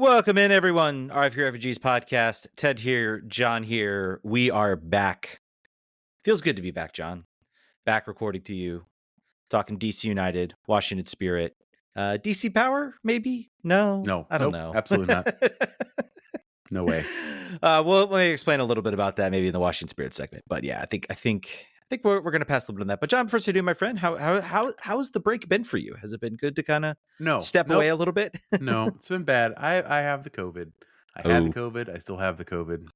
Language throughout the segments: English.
Welcome in, everyone. RFK Refugees Podcast. Ted here, John here. We are back. Feels good to be back, John. Back recording to you, talking DC United, Washington Spirit. DC Power, maybe? No, I don't know. Absolutely not. No way. Well, let me explain a little bit about that, maybe in the Washington Spirit segment. But yeah, I think we're going to pass a little bit on that. But John, first I do, my friend, how's the break been for you? Has it been good to kind of step away a little bit? No, it's been bad. I have the COVID. I had the COVID. I still have the COVID.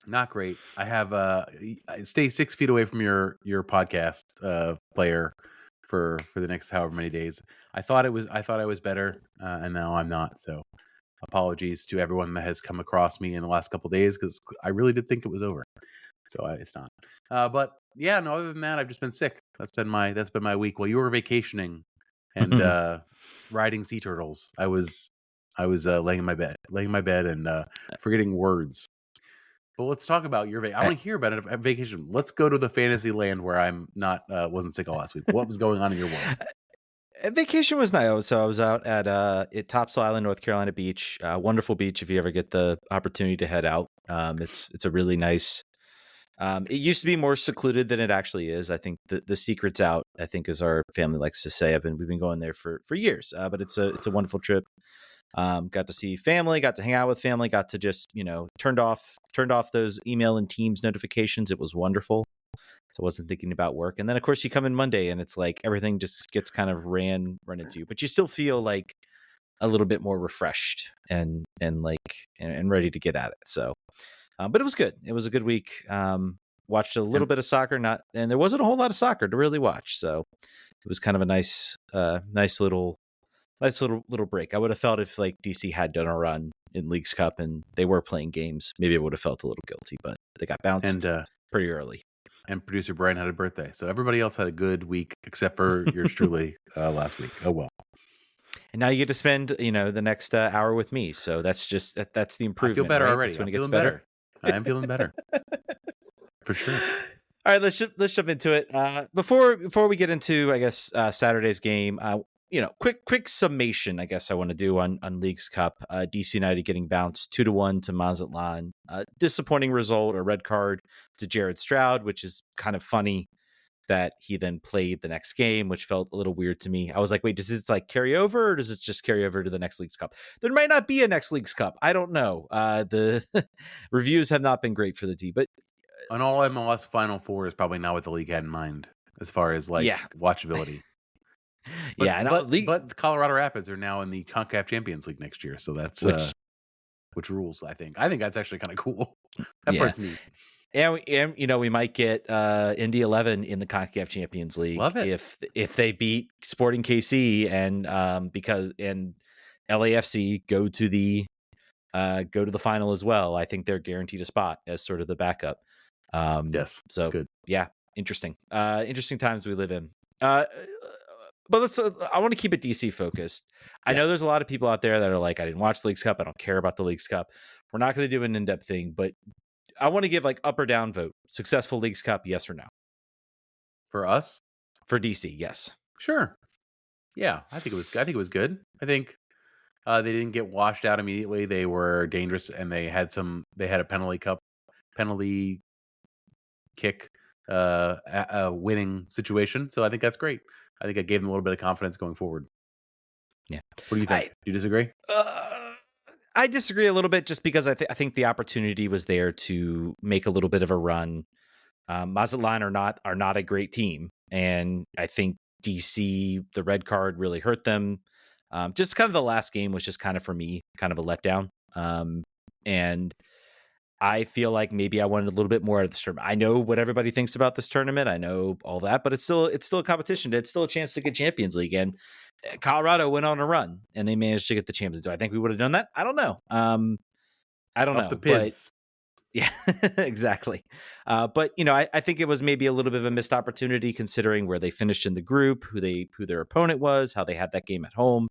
Not great. I have I stay 6 feet away from your podcast player for the next however many days. I thought I was better, and now I'm not. So apologies to everyone that has come across me in the last couple of days, because I really did think it was over. So it's not. But yeah, no. Other than that, I've just been sick. That's been my week. While you were vacationing and riding sea turtles, I was laying in my bed and forgetting words. But let's talk about your vacation. I want to hear about it at vacation. Let's go to the fantasy land where I'm not wasn't sick all last week. What was going on in your world? Vacation was nice. So I was out at Topsail Island, North Carolina beach. Wonderful beach if you ever get the opportunity to head out. It's a really nice. It used to be more secluded than it actually is. I think the secret's out, I think, as our family likes to say. We've been going there for years. But it's a wonderful trip. Got to see family, got to hang out with family, got to just, turned off those email and Teams notifications. It was wonderful. So I wasn't thinking about work. And then of course you come in Monday and it's like everything just gets kind of run into you, but you still feel like a little bit more refreshed and ready to get at it. So, but it was good. It was a good week. Watched a little bit of soccer, and there wasn't a whole lot of soccer to really watch. So it was kind of a nice little break. I would have felt if like DC had done a run in Leagues Cup and they were playing games, maybe I would have felt a little guilty, but they got bounced pretty early. And producer Brian had a birthday, so everybody else had a good week except for yours truly last week. Oh well. And now you get to spend the next hour with me, so that's that's the improvement. I feel better already. That's when it gets better. I am feeling better for sure. All right, let's jump into it. Before we get into, I guess, Saturday's game, quick summation, I guess I want to do on Leagues Cup. DC United getting bounced 2-1 to Mazatlan. Disappointing result, a red card to Jared Stroud, which is kind of funny that he then played the next game, which felt a little weird to me. I was like, wait, does this like carry over, or does it just carry over to the next Leagues Cup? There might not be a next Leagues Cup. I don't know. The reviews have not been great for the team, but an all MLS Final Four is probably not what the league had in mind as far as watchability. But Colorado Rapids are now in the CONCACAF Champions League next year, so that's which rules. I think that's actually kind of cool. That part's neat. And we might get Indy 11 in the CONCACAF Champions League. Love it. if they beat Sporting KC and because LAFC go to the final as well. I think they're guaranteed a spot as sort of the backup. Yes. So good. Yeah, interesting times we live in. But I want to keep it DC focused. Yeah. I know there's a lot of people out there that are like, I didn't watch the Leagues Cup. I don't care about the Leagues Cup. We're not going to do an in-depth thing, but I want to give like up or down vote. Successful Leagues Cup, yes or no? For us? For DC, yes. Sure. Yeah, I think it was good. I think they didn't get washed out immediately. They were dangerous, and they had a penalty kick a winning situation. So I think that's great. I think I gave them a little bit of confidence going forward. Yeah. What do you think? Do you disagree? I disagree a little bit, just because I think the opportunity was there to make a little bit of a run. Mazatlan are not a great team, and I think DC, the red card really hurt them. Just kind of the last game was just kind of, for me, kind of a letdown. And I feel like maybe I wanted a little bit more out of this tournament. I know what everybody thinks about this tournament. I know all that, but it's still a competition. It's still a chance to get Champions League. And Colorado went on a run and they managed to get the Champions League. Do I think we would have done that? I don't know. I don't know. The Pids. Yeah, exactly. But I think it was maybe a little bit of a missed opportunity, considering where they finished in the group, who their opponent was, how they had that game at home.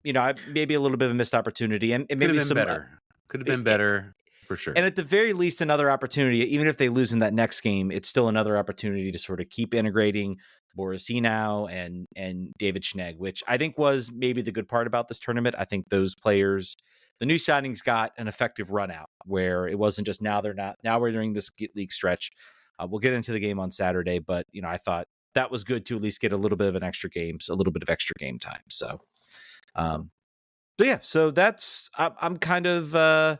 Maybe a little bit of a missed opportunity, and maybe some better. Could have been better. for sure. And at the very least, another opportunity, even if they lose in that next game, it's still another opportunity to sort of keep integrating Boris Enow and David Schnegg, which I think was maybe the good part about this tournament. I think those players, the new signings, got an effective run out where it wasn't just now we're during this league stretch. We'll get into the game on Saturday, but I thought that was good to at least get a little bit of extra game time. So, so that's I'm kind of I'm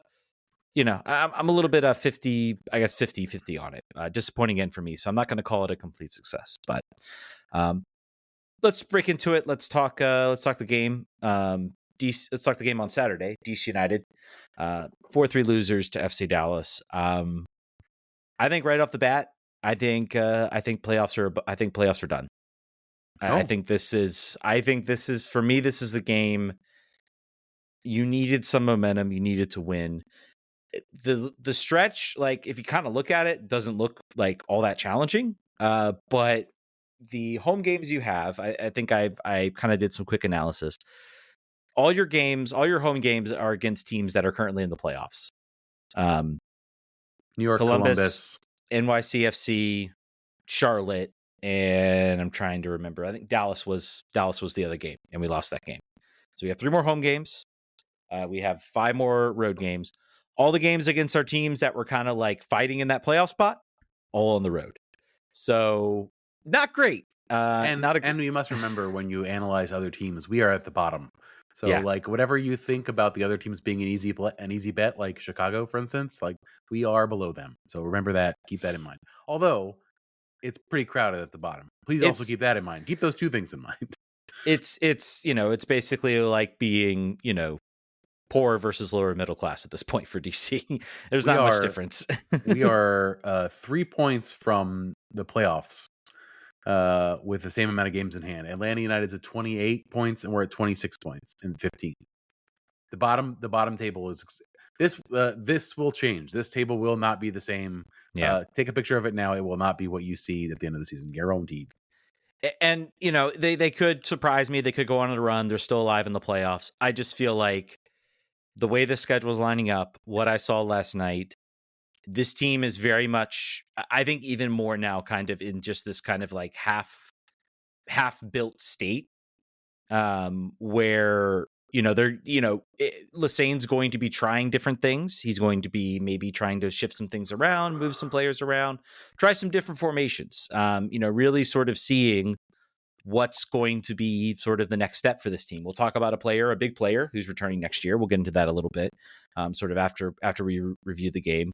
a little bit 50-50 on it. Disappointing again for me, so I'm not going to call it a complete success. But let's break into it. Let's talk the game. Let's talk the game on Saturday. DC United 4-3 losers to FC Dallas. I think right off the bat, I think playoffs are done. I think this is for me. This is the game. You needed some momentum. You needed to win. The stretch, like if you kind of look at it, doesn't look like all that challenging. But the home games you have, I think I kind of did some quick analysis. All your home games are against teams that are currently in the playoffs. New York, Columbus, NYCFC, Charlotte, and I'm trying to remember. I think Dallas was the other game, and we lost that game. So we have 3 more home games. We have 5 more road games. All the games against our teams that were kind of like fighting in that playoff spot, all on the road. So not great. And you must remember, when you analyze other teams, we are at the bottom. So like whatever you think about the other teams being an easy bet, like Chicago, for instance, like we are below them. So remember that. Keep that in mind. Although it's pretty crowded at the bottom. Please also keep that in mind. Keep those 2 things in mind. It's basically like being, poor versus lower middle class at this point for DC. There's not much difference. We are 3 points from the playoffs with the same amount of games in hand. Atlanta United's at 28 points, and we're at 26 points in 15. The bottom table is this will change. This table will not be the same. Take a picture of it now. It will not be what you see at the end of the season. Guaranteed. And they could surprise me. They could go on a run. They're still alive in the playoffs. I just feel like the way the schedule is lining up, what I saw last night, this team is very much, I think, even more now kind of in just this kind of like half built state, where Lassane's going to be trying different things. He's going to be maybe trying to shift some things around, move some players around, try some different formations. Really sort of seeing what's going to be sort of the next step for this team. We'll talk about a big player who's returning next year. We'll get into that a little bit, sort of after we review the game.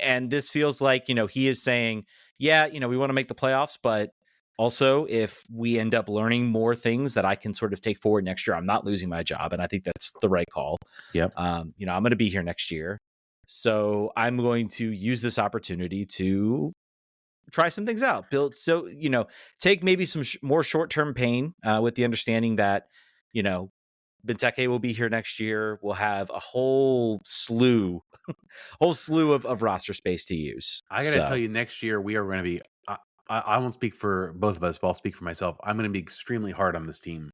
And this feels like, he is saying, we want to make the playoffs, but also if we end up learning more things that I can sort of take forward next year, I'm not losing my job. And I think that's the right call. Yep. I'm going to be here next year. So I'm going to use this opportunity to try some things out, take maybe some more short-term pain, with the understanding that, Benteke will be here next year. We'll have a whole slew of roster space to use. I got to tell you, next year we are going to be, I won't speak for both of us, but I'll speak for myself. I'm going to be extremely hard on this team,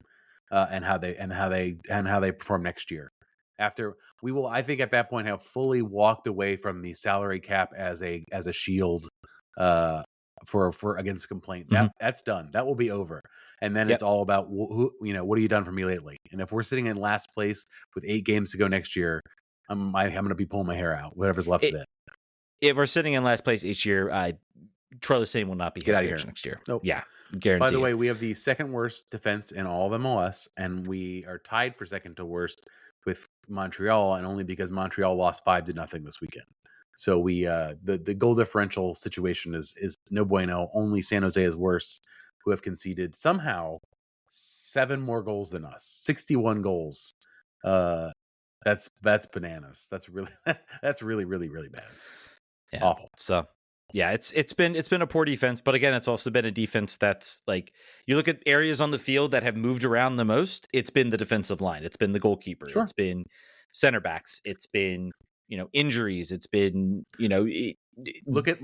and how they perform next year. After we will, I think at that point, have fully walked away from the salary cap as a shield, for against complaint. That's done. That will be over. And then it's all about who, what have you done for me lately? And if we're sitting in last place with 8 games to go next year, I'm going to be pulling my hair out, whatever's left of it. If we're sitting in last place each year, Troy Lasane will not be Get out of here next year. Nope. Yeah, guaranteed. By the way, we have the second worst defense in all of MLS, and we are tied for second to worst with Montreal, and only because Montreal lost 5-0 this weekend. So we the goal differential situation is no bueno. Only San Jose is worse, who have conceded somehow 7 more goals than us, 61 goals. That's bananas. That's really really bad. Yeah. Awful. So yeah, it's been a poor defense, but again, it's also been a defense that's like, you look at areas on the field that have moved around the most. It's been the defensive line. It's been the goalkeeper. Sure. It's been center backs. It's been injuries. It's been look at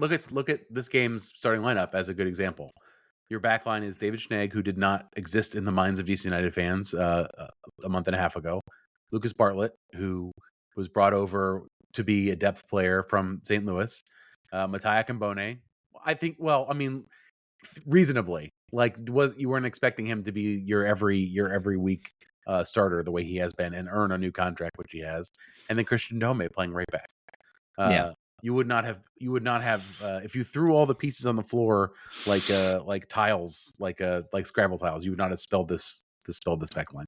this game's starting lineup as a good example. Your back line is David Schnegg, who did not exist in the minds of DC United fans a month and a half ago. Lucas Bartlett, who was brought over to be a depth player from St. Louis. Mattia Cambone, I think. Well, I mean, reasonably. Like, you weren't expecting him to be your every week starter the way he has been and earn a new contract, which he has. And then Christian Dome playing right back. Yeah. You would not have if you threw all the pieces on the floor like tiles, like Scrabble tiles, you would not have spelled this back line.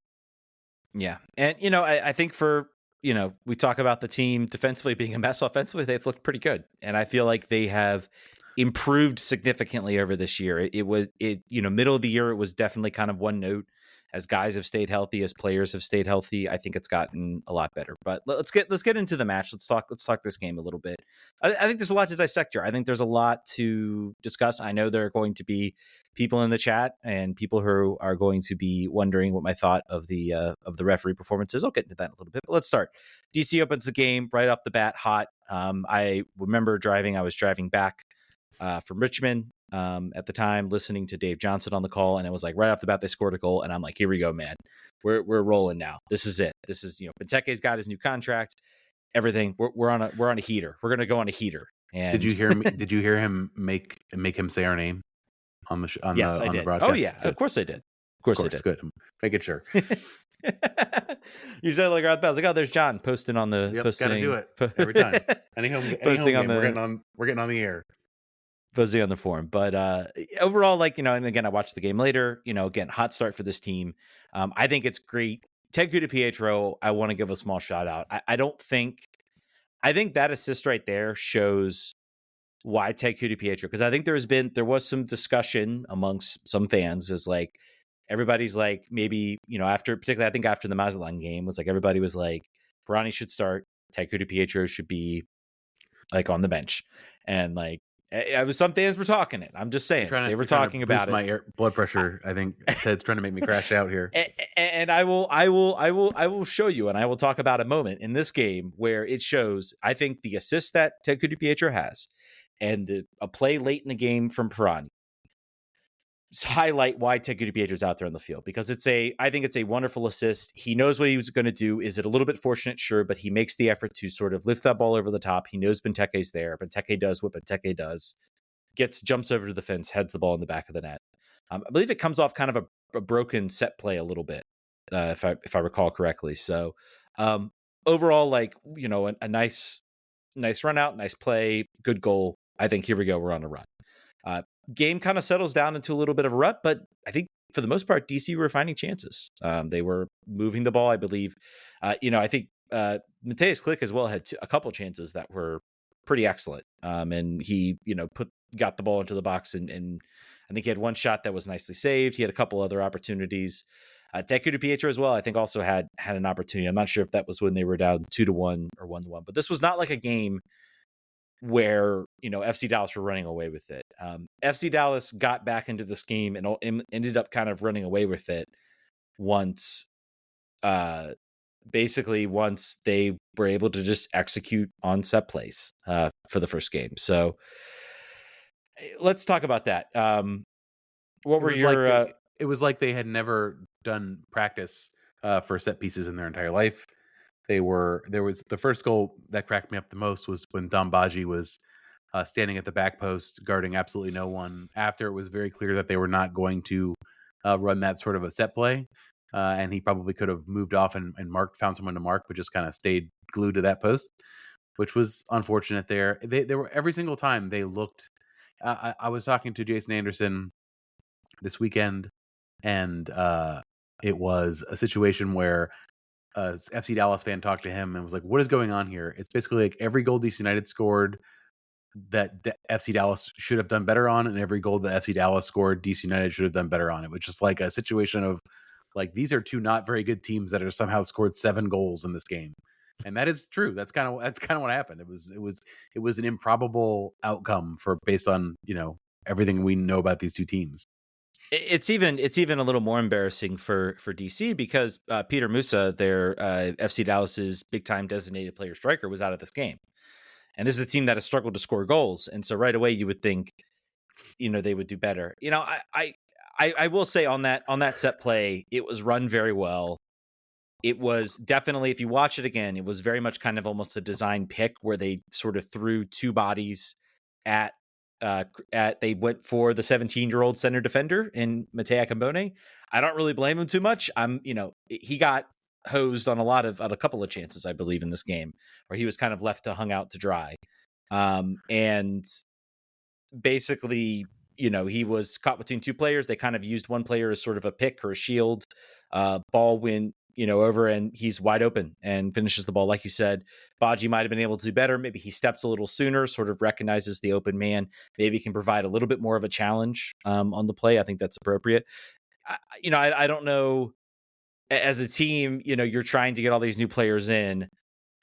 Yeah. And, I think we talk about the team defensively being a mess. Offensively, they've looked pretty good. And I feel like they have improved significantly over this year. It was middle of the year, it was definitely kind of one note. As guys have stayed healthy, as players have stayed healthy, I think it's gotten a lot better. But let's get into the match. Let's talk this game a little bit. I think there's a lot to dissect here. I think there's a lot to discuss. I know there are going to be people in the chat and people who are going to be wondering what my thought of the referee performance is. I'll get into that in a little bit. But let's start. DC opens the game right off the bat hot. I remember I was driving back from Richmond at the time, listening to Dave Johnson on the call, and it was like right off the bat they scored a goal, and I'm like, here we go, man, we're rolling now. This is it. This is Benteke's got his new contract, everything. We're on a heater. We're gonna go on a heater. And did you hear him? Did you hear him make him say our name on the the broadcast? Oh yeah, good. Of course I did. Of course I did. Good. Making sure. You said like I was like, oh, there's John posting on the posting. Gotta do it every time. Any home game, we're getting on the air. Posting on the forum. But overall, and again, I watched the game later, again, hot start for this team. I think it's great. Ted DiPietro, I want to give a small shout out. I think that assist right there shows why Ted DiPietro, because I think there was some discussion amongst some fans is like, everybody's like, maybe, particularly I think after the Mazatlan game was like, everybody was like, Pirani should start. Ted DiPietro should be like on the bench. And like, some fans were talking it. I'm just saying they were talking about it. My blood pressure. I think Ted's trying to make me crash out here. And I will show you, and I will talk about a moment in this game where it shows. I think the assist that Ted DiPietro has, and a play late in the game from Pirani, highlight why Ted DiPietro's out there on the field, because I think it's a wonderful assist. He knows what he was going to do. Is it a little bit fortunate? Sure, but he makes the effort to sort of lift that ball over the top. He knows Benteke's there. Benteke does what Benteke does. Jumps over to the fence, heads the ball in the back of the net. I believe it comes off kind of a broken set play a little bit, if I recall correctly. So overall, a nice run out, nice play, good goal. I think here we go. We're on a run. Game kind of settles down into a little bit of a rut, but I think for the most part, DC were finding chances. They were moving the ball, I believe. I think Mateus Click as well had a couple chances that were pretty excellent. And he, got the ball into the box, and I think he had one shot that was nicely saved. He had a couple other opportunities. Ted DiPietro as well, I think, also had an opportunity. I'm not sure if that was when they were down 2-1 or 1-1, but this was not like a game where FC Dallas were running away with it. FC Dallas got back into this game and ended up kind of running away with it once they were able to just execute on set plays for the first game. So let's talk about that. What were your? It was like they had never done practice for set pieces in their entire life. There was the first goal that cracked me up the most was when Dom Baji was standing at the back post guarding absolutely no one after it was very clear that they were not going to run that sort of a set play. And he probably could have moved off and found someone to mark, but just kind of stayed glued to that post, which was unfortunate there. They were every single time they looked. I was talking to Jason Anderson this weekend, and it was a situation where a FC Dallas fan talked to him and was like, what is going on here? It's basically like every goal DC United scored that FC Dallas should have done better on, and every goal that FC Dallas scored, DC United should have done better on. It was just like a situation of like, these are two not very good teams that are somehow scored 7 goals in this game. And that is true. That's kind of what happened. It was an improbable outcome based on, everything we know about these two teams. It's even a little more embarrassing for DC because Peter Musa, their FC Dallas's big time designated player striker, was out of this game, and this is a team that has struggled to score goals. And so right away you would think, they would do better. I will say on that set play, it was run very well. it was definitely, if you watch it again, it was very much kind of almost a design pick where they sort of threw two bodies at they went for the 17-year-old center defender in Mateo Cambone. I don't really blame him too much. He got hosed on a couple of chances, I believe, in this game, where he was kind of left to hung out to dry. And basically, he was caught between two players. They kind of used one player as sort of a pick or a shield. Ball went, over, and he's wide open and finishes the ball. Like you said, Baji might have been able to do better. Maybe he steps a little sooner, sort of recognizes the open man, maybe can provide a little bit more of a challenge on the play. I think that's appropriate. I don't know. As a team, you're trying to get all these new players in,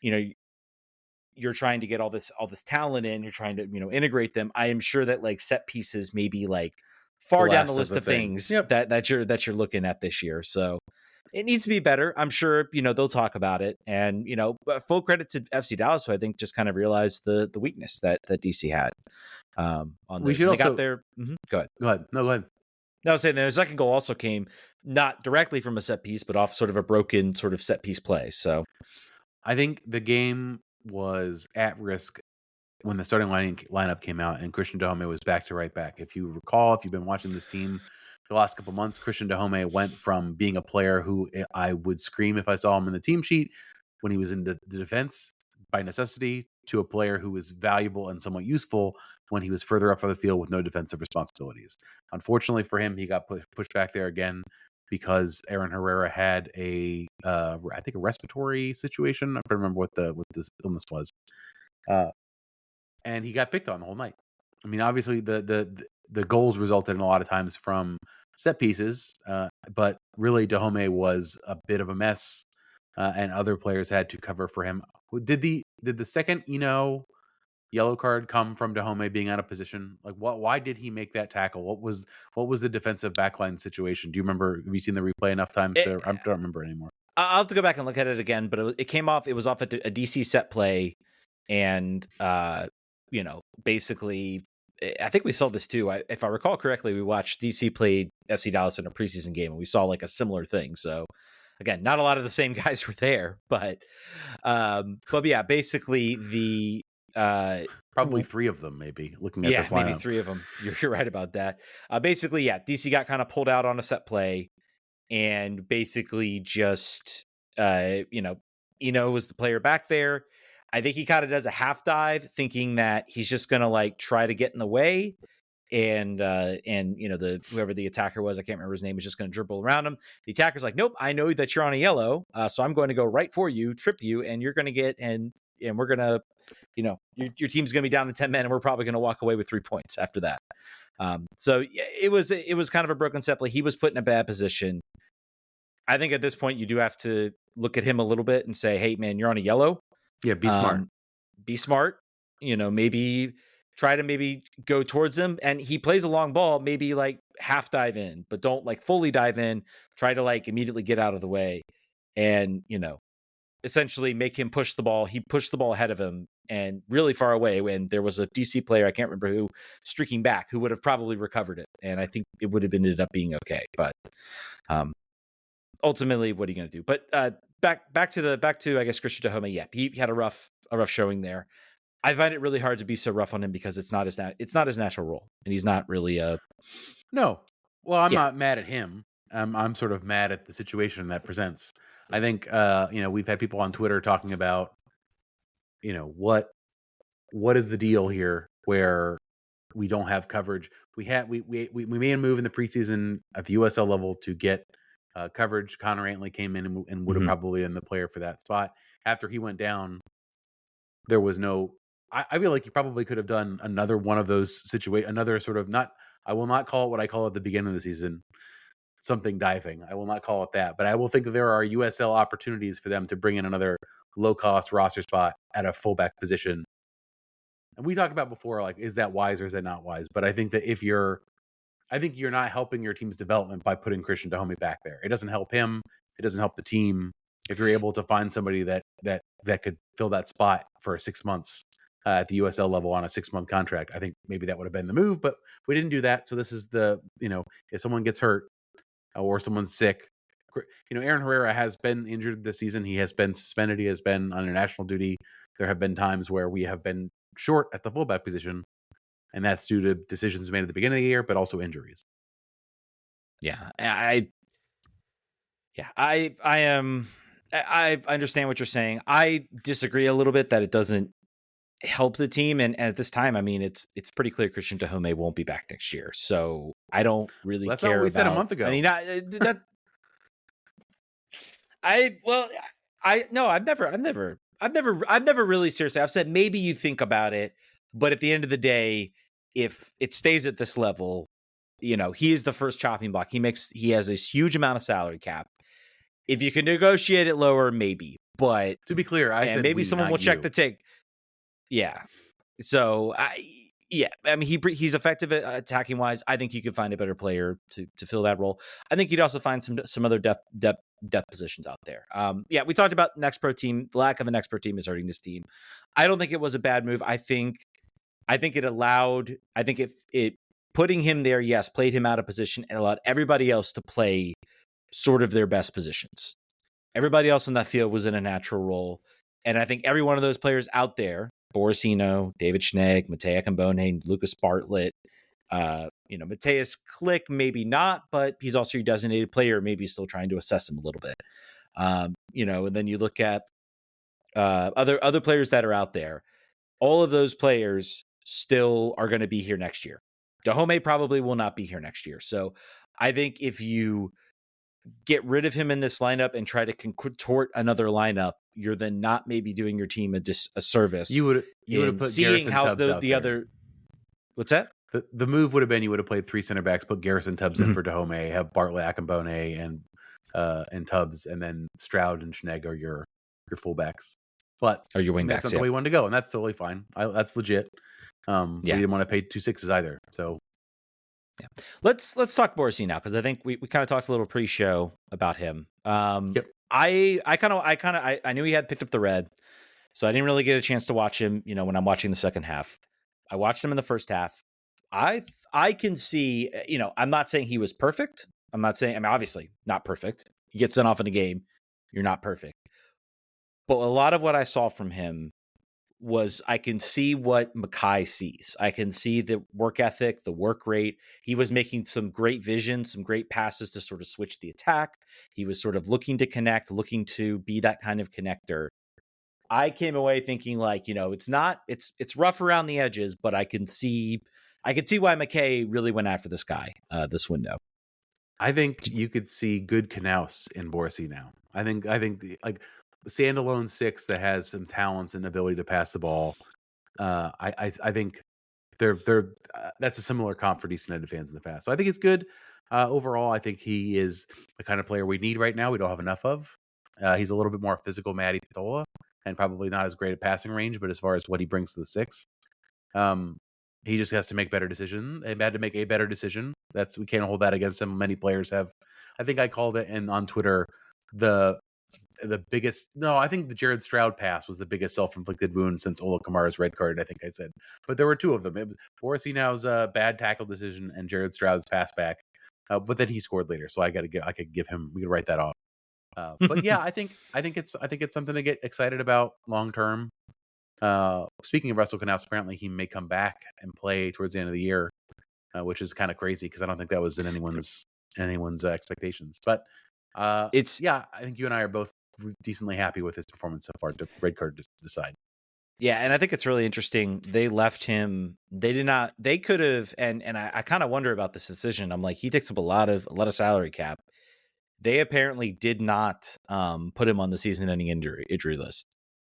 you're trying to get all this talent in, you're trying to, integrate them. I am sure that like set pieces may be like far down the list of things that you're looking at this year. So it needs to be better. I'm sure, they'll talk about it. And, full credit to FC Dallas, who I think just kind of realized the weakness that DC had on this. We should also got their Go ahead. No, go ahead. No, I was saying the second goal also came not directly from a set piece, but off sort of a broken sort of set piece play. So I think the game was at risk when the starting lineup came out and Christian Dahomey was back to right back. If you recall, if you've been watching this team the last couple months, Christian Dahomey went from being a player who I would scream if I saw him in the team sheet when he was in the defense by necessity, to a player who was valuable and somewhat useful when he was further up on the field with no defensive responsibilities. Unfortunately for him, he got pushed back there again because Aaron Herrera had I think a respiratory situation. I don't remember what this illness was. And he got picked on the whole night. I mean, obviously the goals resulted in a lot of times from set pieces, but really Dahomey was a bit of a mess, and other players had to cover for him. Did the second yellow card come from Dahomey being out of position? Like, why did he make that tackle? What was the defensive backline situation? Do you remember? Have you seen the replay enough times? I don't remember anymore. I'll have to go back and look at it again, but it came off. It was off a DC set play, and basically, I think we saw this too. If I recall correctly, we watched DC played FC Dallas in a preseason game, and we saw like a similar thing. So again, not a lot of the same guys were there, but yeah, basically the probably three of them, maybe looking at this lineup. Maybe three of them. You're right about that. Basically, yeah, DC got kind of pulled out on a set play, and basically just Eno was the player back there. I think he kind of does a half dive, thinking that he's just gonna like try to get in the way, and whoever the attacker was, I can't remember his name, is just gonna dribble around him. The attacker's like, nope, I know that you're on a yellow, so I'm going to go right for you, trip you, and you're gonna get and we're gonna, your team's gonna be down to 10 men, and we're probably gonna walk away with 3 points after that. So it was kind of a broken set play. He was put in a bad position. I think at this point you do have to look at him a little bit and say, hey man, you're on a yellow. Yeah, be smart. Be smart. Maybe try to go towards him, and he plays a long ball, maybe like half dive in, but don't like fully dive in. Try to like immediately get out of the way, and essentially make him push the ball. He pushed the ball ahead of him and really far away when there was a DC player, I can't remember who, streaking back, who would have probably recovered it, and I think it would have ended up being okay. But ultimately, what are you going to do? But back to I guess Christian Dahomey. Yeah, he had a rough showing there. I find it really hard to be so rough on him because it's not his natural role, and he's not really a. No, well, I'm not mad at him. I'm sort of mad at the situation that presents. I think we've had people on Twitter talking about what is the deal here where we don't have coverage. We made a move in the preseason at the USL level to get coverage. Connor Antley came in and would have probably been the player for that spot. After he went down, there was no. I feel like he probably could have done another one of those situations. Another sort of not. I will not call it what I call it at the beginning of the season, something diving. I will not call it that, but I will think that there are USL opportunities for them to bring in another low cost roster spot at a fullback position. And we talked about before, like, is that wise or is that not wise? But I think that I think you're not helping your team's development by putting Christian Dahomey back there. It doesn't help him. It doesn't help the team. If you're able to find somebody that could fill that spot for 6 months at the USL level on a 6-month contract, I think maybe that would have been the move, but we didn't do that. So this is if someone gets hurt or someone's sick, Aaron Herrera has been injured this season. He has been suspended. He has been on international duty. There have been times where we have been short at the fullback position, and that's due to decisions made at the beginning of the year, but also injuries. Yeah, I understand what you're saying. I disagree a little bit that it doesn't help the team, and at this time, I mean, it's pretty clear Christian Dahomey won't be back next year, so I don't really That's care. not what we about, said a month ago. I mean, I've never really seriously. I've said maybe you think about it, but at the end of the day, if it stays at this level, he is the first chopping block. He has this huge amount of salary cap. If you can negotiate it lower, maybe. But to be clear, I said maybe someone will check the take. Yeah. So I mean, he's effective at attacking wise. I think you could find a better player to fill that role. I think you'd also find some other depth positions out there. We talked about next pro team. The lack of an next pro team is hurting this team. I don't think it was a bad move. I think it putting him there, yes, played him out of position and allowed everybody else to play sort of their best positions. Everybody else in that field was in a natural role. And I think every one of those players out there, Borisino, David Schnegg, Matej Akambone, Lucas Bartlett, Mateus Click, maybe not, but he's also your designated player. Maybe still trying to assess him a little bit. And then you look at other players that are out there. All of those players still are going to be here next year. Dahomey probably will not be here next year. So I think if you get rid of him in this lineup and try to contort another lineup, you're then not maybe doing your team a service. You would have put seeing Garrison how's Tubbs the other. What's that? The move would have been you would have played 3 center backs, put Garrison Tubbs in for Dahomey, have Bartlett, Akambone, and Tubbs, and then Stroud and Schnegg are your fullbacks. But or your wingbacks. That's not the way you wanted to go, and that's totally fine. That's legit. We didn't want to pay 2 6s either. So let's talk Borisy now, because I think we kind of talked a little pre-show about him. Yep. I knew he had picked up the red, so I didn't really get a chance to watch him. When I'm watching the second half, I watched him in the first half. I can see. I'm not saying he was perfect. I'm not saying. I mean, obviously not perfect. You get sent off in a game, you're not perfect. But a lot of what I saw from him was I can see what Mackay sees. I can see the work ethic, the work rate. He was making some great vision, some great passes to sort of switch the attack. He was sort of looking to connect, looking to be that kind of connector. I came away thinking it's rough around the edges, but I can see why Mackay really went after this guy this window. I think you could see good Knaus in Borisy now. I think like standalone 6 that has some talents and ability to pass the ball. I think they're that's a similar comp for DC United fans in the past. So I think it's good. Overall, I think he is the kind of player we need right now. We don't have enough of. He's a little bit more physical, Matty Patola, and probably not as great at passing range. But as far as what he brings to the 6, he just has to make better decisions. He had to make a better decision. We can't hold that against him. Many players have. I think I called it on Twitter the biggest. No, I think the Jared Stroud pass was the biggest self-inflicted wound since Ola Kamara's red card, I think I said. But there were 2 of them. Borisy now's a bad tackle decision and Jared Stroud's pass back. But then he scored later, so I could give him. We could write that off. But yeah, I think it's something to get excited about long term. Speaking of Russell Knaus, apparently he may come back and play towards the end of the year, which is kind of crazy because I don't think that was in anyone's expectations. But I think you and I are both decently happy with his performance so far. The red card to decide. Yeah, and I think it's really interesting. They left him. They did not. They could have, and I kind of wonder about this decision. I'm like, he takes up a lot of salary cap. They apparently did not put him on the season-ending injury list,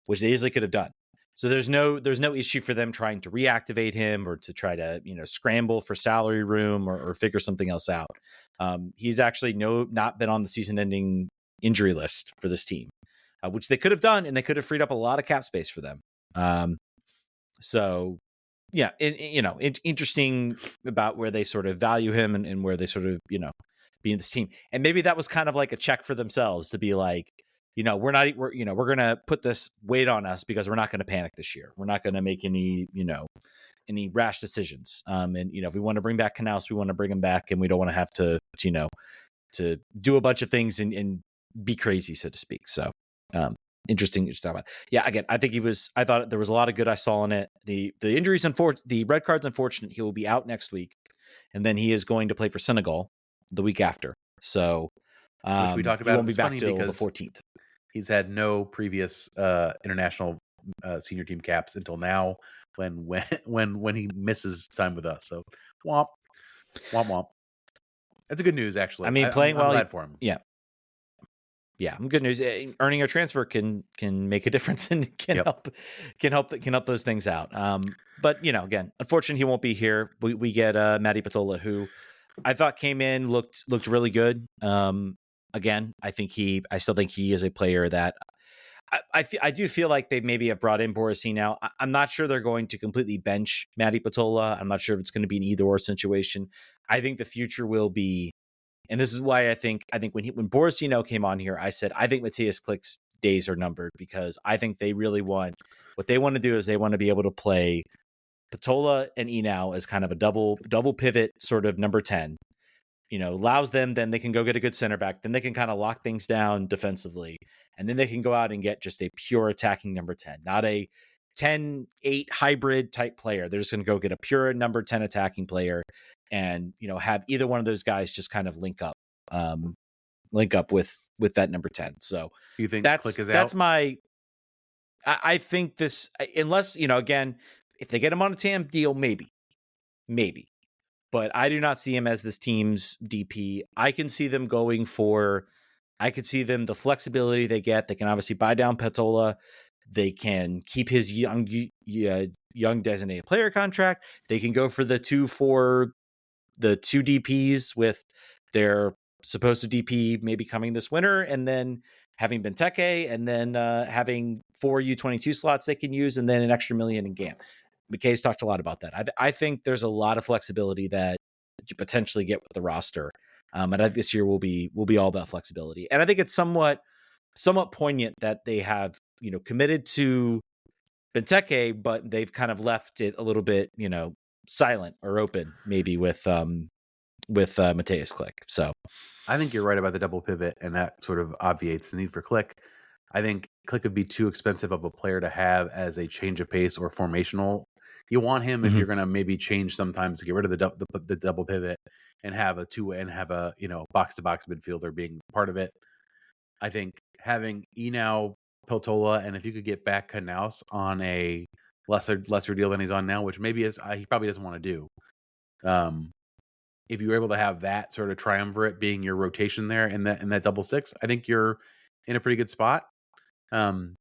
which they easily could have done. So there's no issue for them trying to reactivate him or to try to scramble for salary room or figure something else out. He's actually not been on the season-ending injury list for this team, which they could have done, and they could have freed up a lot of cap space for them. So yeah, interesting about where they sort of value him and where they sort of be in this team, and maybe that was kind of like a check for themselves to be like, we're going to put this weight on us because we're not going to panic this year. We're not going to make any rash decisions. And if we want to bring back Knaus, we want to bring him back, and we don't want to have to do a bunch of things and be crazy, so to speak. So interesting to talk about. Yeah, again, I thought there was a lot of good I saw in it. The injuries, the red card's unfortunate. He will be out next week, and then he is going to play for Senegal the week after. So which we talked he about. won't be It's back funny till the because 14th. he's had no previous international senior team caps until now when he misses time with us. So womp womp womp. That's a good news, actually. I mean, playing I'm well, glad for him. Yeah, good news. Earning a transfer can make a difference and can help those things out. But again, unfortunately, he won't be here. We get Matty Patola, who I thought came in looked really good. Again, I still think he is a player that I do feel like they maybe have brought in Borussia now. I'm not sure they're going to completely bench Matty Patola. I'm not sure if it's going to be an either or situation. I think the future will be. And this is why I think when Borussia came on here, I said I think Matthias Klick's days are numbered, because I think they really want to do is they want to be able to play Patola and Enau as kind of a double pivot sort of number 10. Allows them, then they can go get a good center back, then they can kind of lock things down defensively, and then they can go out and get just a pure attacking number 10, not a 10-8 hybrid type player. They're just going to go get a pure number 10 attacking player and have either one of those guys just kind of link up with that number 10. So you think Klick is out? That's my I think this, unless again, if they get him on a TAM deal, maybe, but I do not see him as this team's DP. I can see them the flexibility they get. They can obviously buy down Petola. They can keep his young designated player contract. They can go for the two DPs with their supposed to DP maybe coming this winter, and then having Benteke, and then having 4 U22 slots they can use, and then an extra $1 million in GAM. McKay's talked a lot about that. I think there's a lot of flexibility that you potentially get with the roster. And I think this year will be all about flexibility. And I think it's somewhat poignant that they have, committed to Benteke, but they've kind of left it a little bit, silent or open maybe with Matthias Klick. So I think you're right about the double pivot, and that sort of obviates the need for Klick. I think Klick would be too expensive of a player to have as a change of pace or formational. You want him if you're going to maybe change sometimes to get rid of the double pivot and have a box to box midfielder being part of it. I think having Enau, Peltola, and if you could get back Knaus on a lesser deal than he's on now, which maybe he probably doesn't want to do. If you're able to have that sort of triumvirate being your rotation there in that double six, I think you're in a pretty good spot. I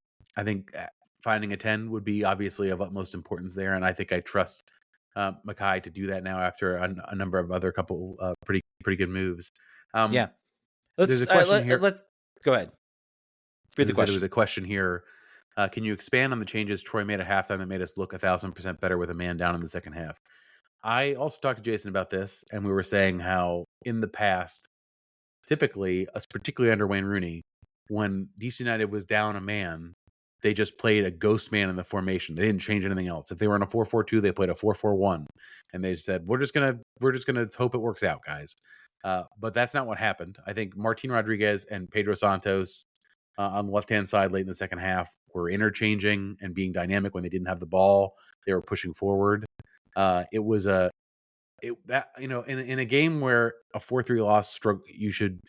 think finding a 10 would be obviously of utmost importance there, and I think I trust Mackay to do that now after a number of other couple pretty good moves. There's a question here. Go ahead. There was a question here. Can you expand on the changes Troy made at halftime that made us look 1,000% better with a man down in the second half? I also talked to Jason about this, and we were saying how in the past, typically, particularly under Wayne Rooney, when DC United was down a man, they just played a ghost man in the formation. They didn't change anything else. If they were in a 4-4-2, they played a 4-4-1, and they said, "We're just gonna hope it works out, guys." But that's not what happened. I think Martin Rodriguez and Pedro Santos on the left-hand side late in the second half were interchanging and being dynamic when they didn't have the ball. They were pushing forward. It was in a game where a 4-3 loss you should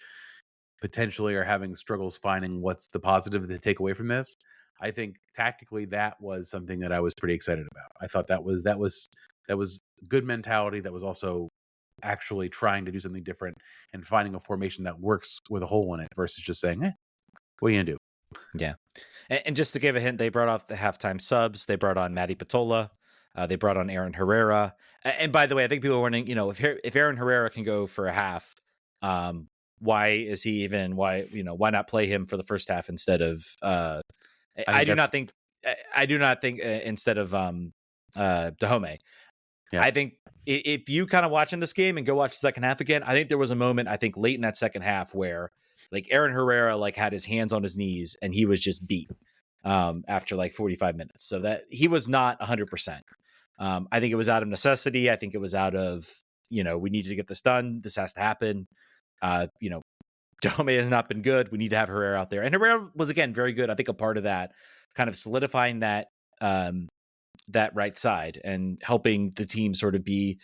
potentially are having struggles finding what's the positive to take away from this. I think tactically that was something that I was pretty excited about. I thought that was good mentality. That was also actually trying to do something different and finding a formation that works with a hole in it versus just saying, what are you gonna do? Yeah. And just to give a hint, they brought off the halftime subs. They brought on Matty Patola. They brought on Aaron Herrera. And by the way, I think people are wondering, if Aaron Herrera can go for a half, why not play him for the first half instead of I do not think instead of Dahomey. Yeah. I think if you kind of watching this game and go watch the second half again, I think there was a moment, I think late in that second half where like Aaron Herrera had his hands on his knees and he was just beat after 45 minutes. So that he was not 100%. I think it was out of necessity. I think it was out of, we needed to get this done. This has to happen. Dahomey has not been good. We need to have Herrera out there. And Herrera was, again, very good. I think a part of that, kind of solidifying that right side and helping the team sort of be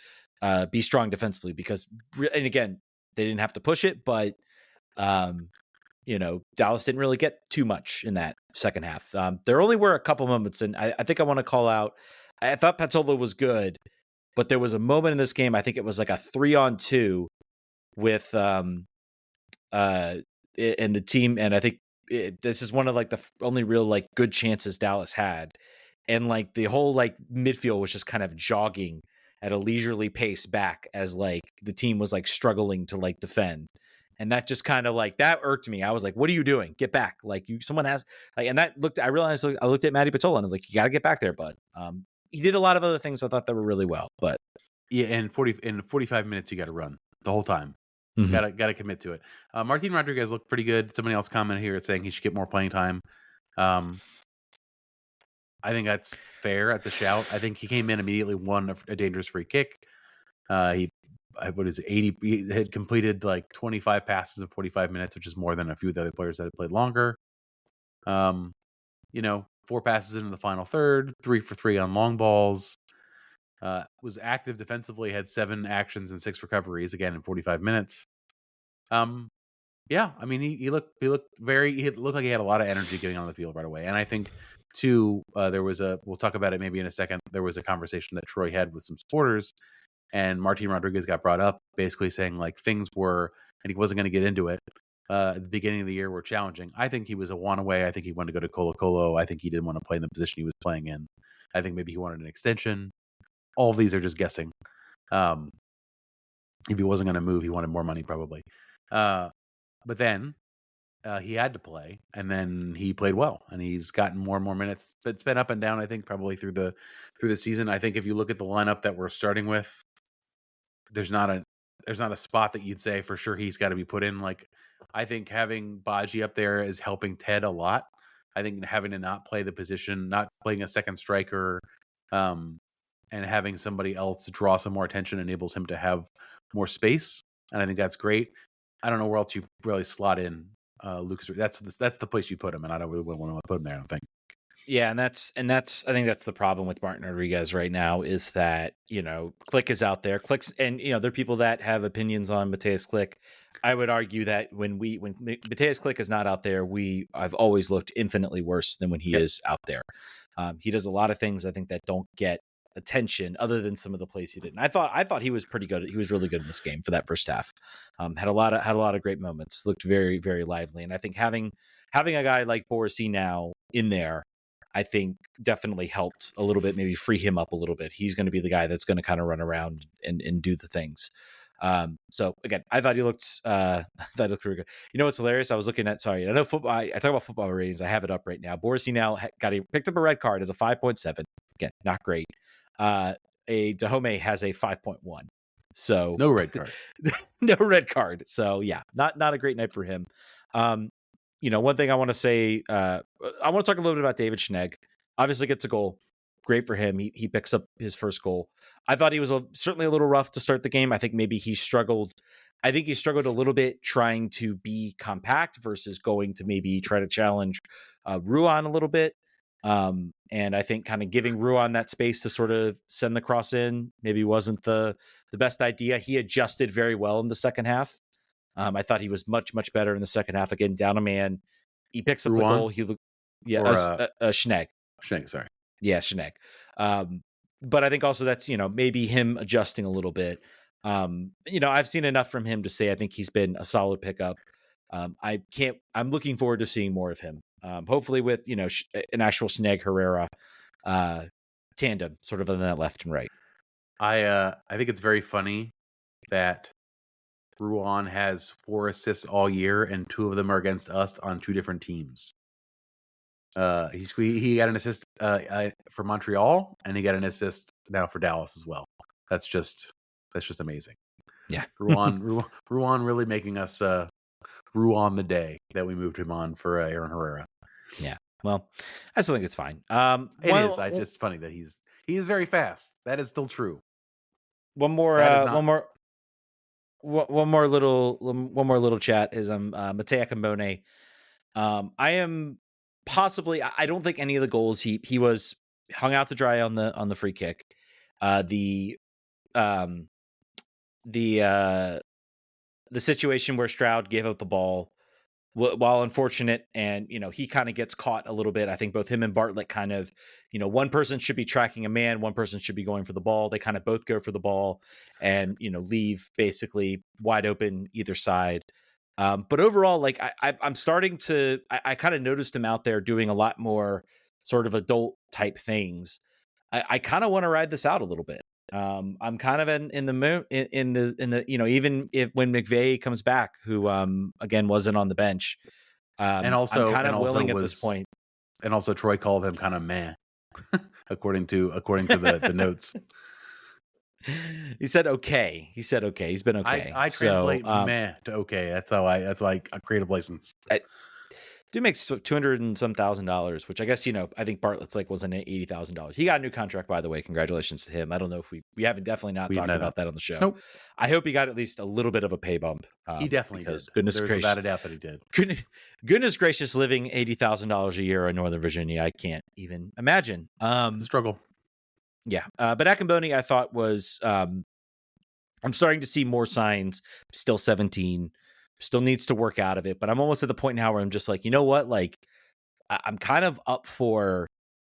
strong defensively, because, and again, they didn't have to push it, but Dallas didn't really get too much in that second half. There only were a couple moments, and I think I want to call out, I thought Patola was good, but there was a moment in this game, I think it was like a 3-on-2 with in the team, and I think this is one of like the only real like good chances Dallas had, and like the whole like midfield was just kind of jogging at a leisurely pace back as like the team was like struggling to like defend. And that just kind of like, that irked me. I was like, what are you doing? Get back. Like, someone has like, and that looked, I realized, I looked at Matty Patola and I was like, you got to get back there, bud. He did a lot of other things I thought that were really well, but yeah, in 45 minutes, you got to run the whole time. Got to commit to it. Martin Rodriguez looked pretty good. Somebody else commented here saying he should get more playing time. I think that's fair. That's a shout. I think he came in immediately, won a dangerous free kick. He had completed like 25 passes in 45 minutes, which is more than a few of the other players that had played longer. 4 passes into the final third, 3 for 3 on long balls. Was active defensively, had 7 actions and 6 recoveries, again in 45 minutes. Yeah, I mean, he looked like he had a lot of energy getting on the field right away. And I think too, we'll talk about it maybe in a second. There was a conversation that Troy had with some supporters, and Martin Rodriguez got brought up, basically saying like things were, and he wasn't going to get into it. At the beginning of the year were challenging. I think he was a want away. I think he wanted to go to Colo Colo. I think he didn't want to play in the position he was playing in. I think maybe he wanted an extension. All of these are just guessing. If he wasn't going to move, he wanted more money probably. But then he had to play, and then he played well, and he's gotten more and more minutes. It's been up and down, I think, probably through the season. I think if you look at the lineup that we're starting with, there's not a spot that you'd say for sure he's got to be put in. Like, I think having Baji up there is helping Ted a lot. I think having to not play the position, not playing a second striker, and having somebody else draw some more attention enables him to have more space, and I think that's great. I don't know where else you really slot in Lucas. That's the place you put him, and I don't really want to put him there, I don't think. Yeah, and that's I think that's the problem with Martin Rodriguez right now, is that, Click is out there. Click's, and there are people that have opinions on Mateus Click. I would argue that when Mateus Click is not out there, I've always looked infinitely worse than when he is out there. He does a lot of things, I think, that don't get attention other than some of the plays he did. And I thought he was pretty good. He was really good in this game for that first half. Had a lot of great moments. Looked very, very lively. And I think having a guy like Borisy now in there, I think definitely helped a little bit, maybe free him up a little bit. He's going to be the guy that's going to kind of run around and do the things. So again, I thought he looked really good. You know what's hilarious? I was looking at, I know football. I talk about football ratings. I have it up right now. Borisy now picked up a red card as a 5.7. Again, not great. A Dahomey has a 5.1. So no red card. No red card. So yeah, not a great night for him. One thing I want to say, I want to talk a little bit about David Schnegg. Obviously gets a goal. Great for him. He picks up his first goal. I thought he was certainly a little rough to start the game. I think maybe he struggled. I think he struggled a little bit trying to be compact versus going to maybe try to challenge Ruan a little bit. And I think kind of giving Ruan that space to sort of send the cross in maybe wasn't the best idea. He adjusted very well in the second half. I thought he was much, much better in the second half. Again, down a man. He picks up Ruan? the goal. He looked, Schnegg. Schnegg, sorry. Yeah, Schnegg. But I think also that's, maybe him adjusting a little bit. I've seen enough from him to say I think he's been a solid pickup. I'm looking forward to seeing more of him. Hopefully with, an actual Schnegg Herrera tandem sort of on that left and right. I think it's very funny that Ruan has 4 assists all year, and 2 of them are against us on 2 different teams. He got an assist for Montreal, and he got an assist now for Dallas as well. That's just amazing. Yeah, Ruan really making us Ruan the day that we moved him on for Aaron Herrera. Yeah, well, I still think it's fine. It is. I just funny that he is very fast. That is still true. One more. one more little chat is Matej Akambone. I am possibly. I don't think any of the goals he was hung out to dry on the free kick. The um the situation where Stroud gave up the ball, while unfortunate, and he kind of gets caught a little bit. I think both him and Bartlett kind of, one person should be tracking a man, one person should be going for the ball. They kind of both go for the ball and leave basically wide open either side. But overall, like I'm starting to, I kind of noticed him out there doing a lot more sort of adult type things. I kind of want to ride this out a little bit. I'm kind of in the mood in the even if when McVay comes back, who again wasn't on the bench, And I'm also, kind and of also willing at was, this point. and also Troy called him kind of meh, according to the notes. He said okay. He's been okay. I translate meh to okay. That's how I create a license. Dude makes $200 and some $1,000, which I guess I think Bartlett's like was an $80,000. He got a new contract, by the way. Congratulations to him. I don't know if we haven't definitely not talked about that on the show. Nope. I hope he got at least a little bit of a pay bump. He definitely did. Goodness There's gracious, without a doubt that he did. Goodness gracious, living $80,000 a year in Northern Virginia, I can't even imagine. It's a struggle. Yeah, but Akambone, I thought was. I'm starting to see more signs. Still 17. Still needs to work out of it, but I'm almost at the point now where I'm just like, you know what? Like, I'm kind of up for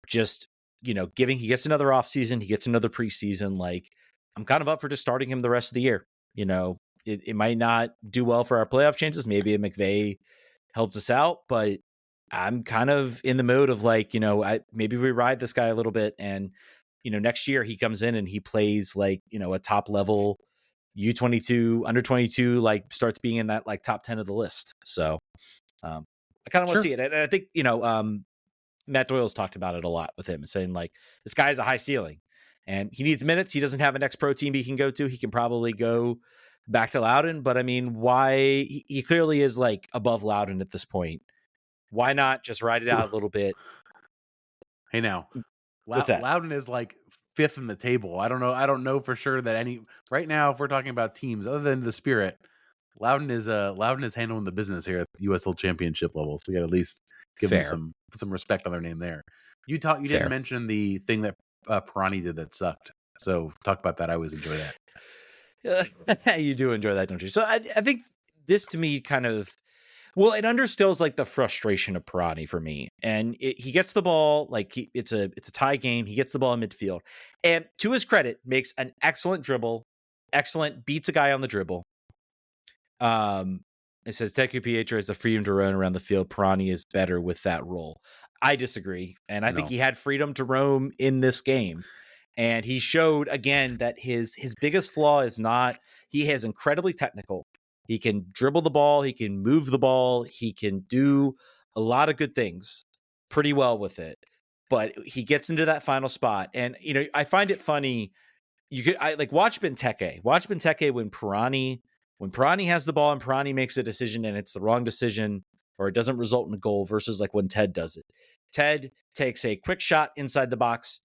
just, giving, he gets another offseason, he gets another preseason. Like, I'm kind of up for just starting him the rest of the year. It might not do well for our playoff chances. Maybe a McVay helps us out, but I'm kind of in the mood of like, maybe we ride this guy a little bit, and, next year he comes in and he plays like, a top level U22, under 22, like starts being in that like top 10 of the list. So I kind of want to see it. And I think, Matt Doyle's talked about it a lot with him, saying like, this guy has a high ceiling and he needs minutes. He doesn't have an ex-pro team he can go to. He can probably go back to Loudoun, but I mean, why? He clearly is like above Loudoun at this point. Why not just ride it out a little bit? Hey, now, what's that? Loudoun is like fifth in the table. I don't know for sure that any right now, if we're talking about teams other than the Spirit, Loudoun is handling the business here at the USL Championship level. So we got to at least give them some respect on their name there. You didn't mention the thing that Pirani did that sucked. So talk about that. I always enjoy that. You do enjoy that, don't you? So I think this to me kind of, well, it understills like the frustration of Pirani for me. And he gets the ball, like it's a tie game. He gets the ball in midfield, and to his credit, makes an excellent dribble, beats a guy on the dribble. It says Teku Pietro has the freedom to run around the field. Pirani is better with that role. I disagree, and I think he had freedom to roam in this game, and he showed again that his biggest flaw is not, he has incredibly technical. He can dribble the ball. He can move the ball. He can do a lot of good things pretty well with it. But he gets into that final spot. And, I find it funny. Watch Benteke. Watch Benteke when Pirani has the ball and Pirani makes a decision and it's the wrong decision or it doesn't result in a goal versus like when Ted does it. Ted takes a quick shot inside the box,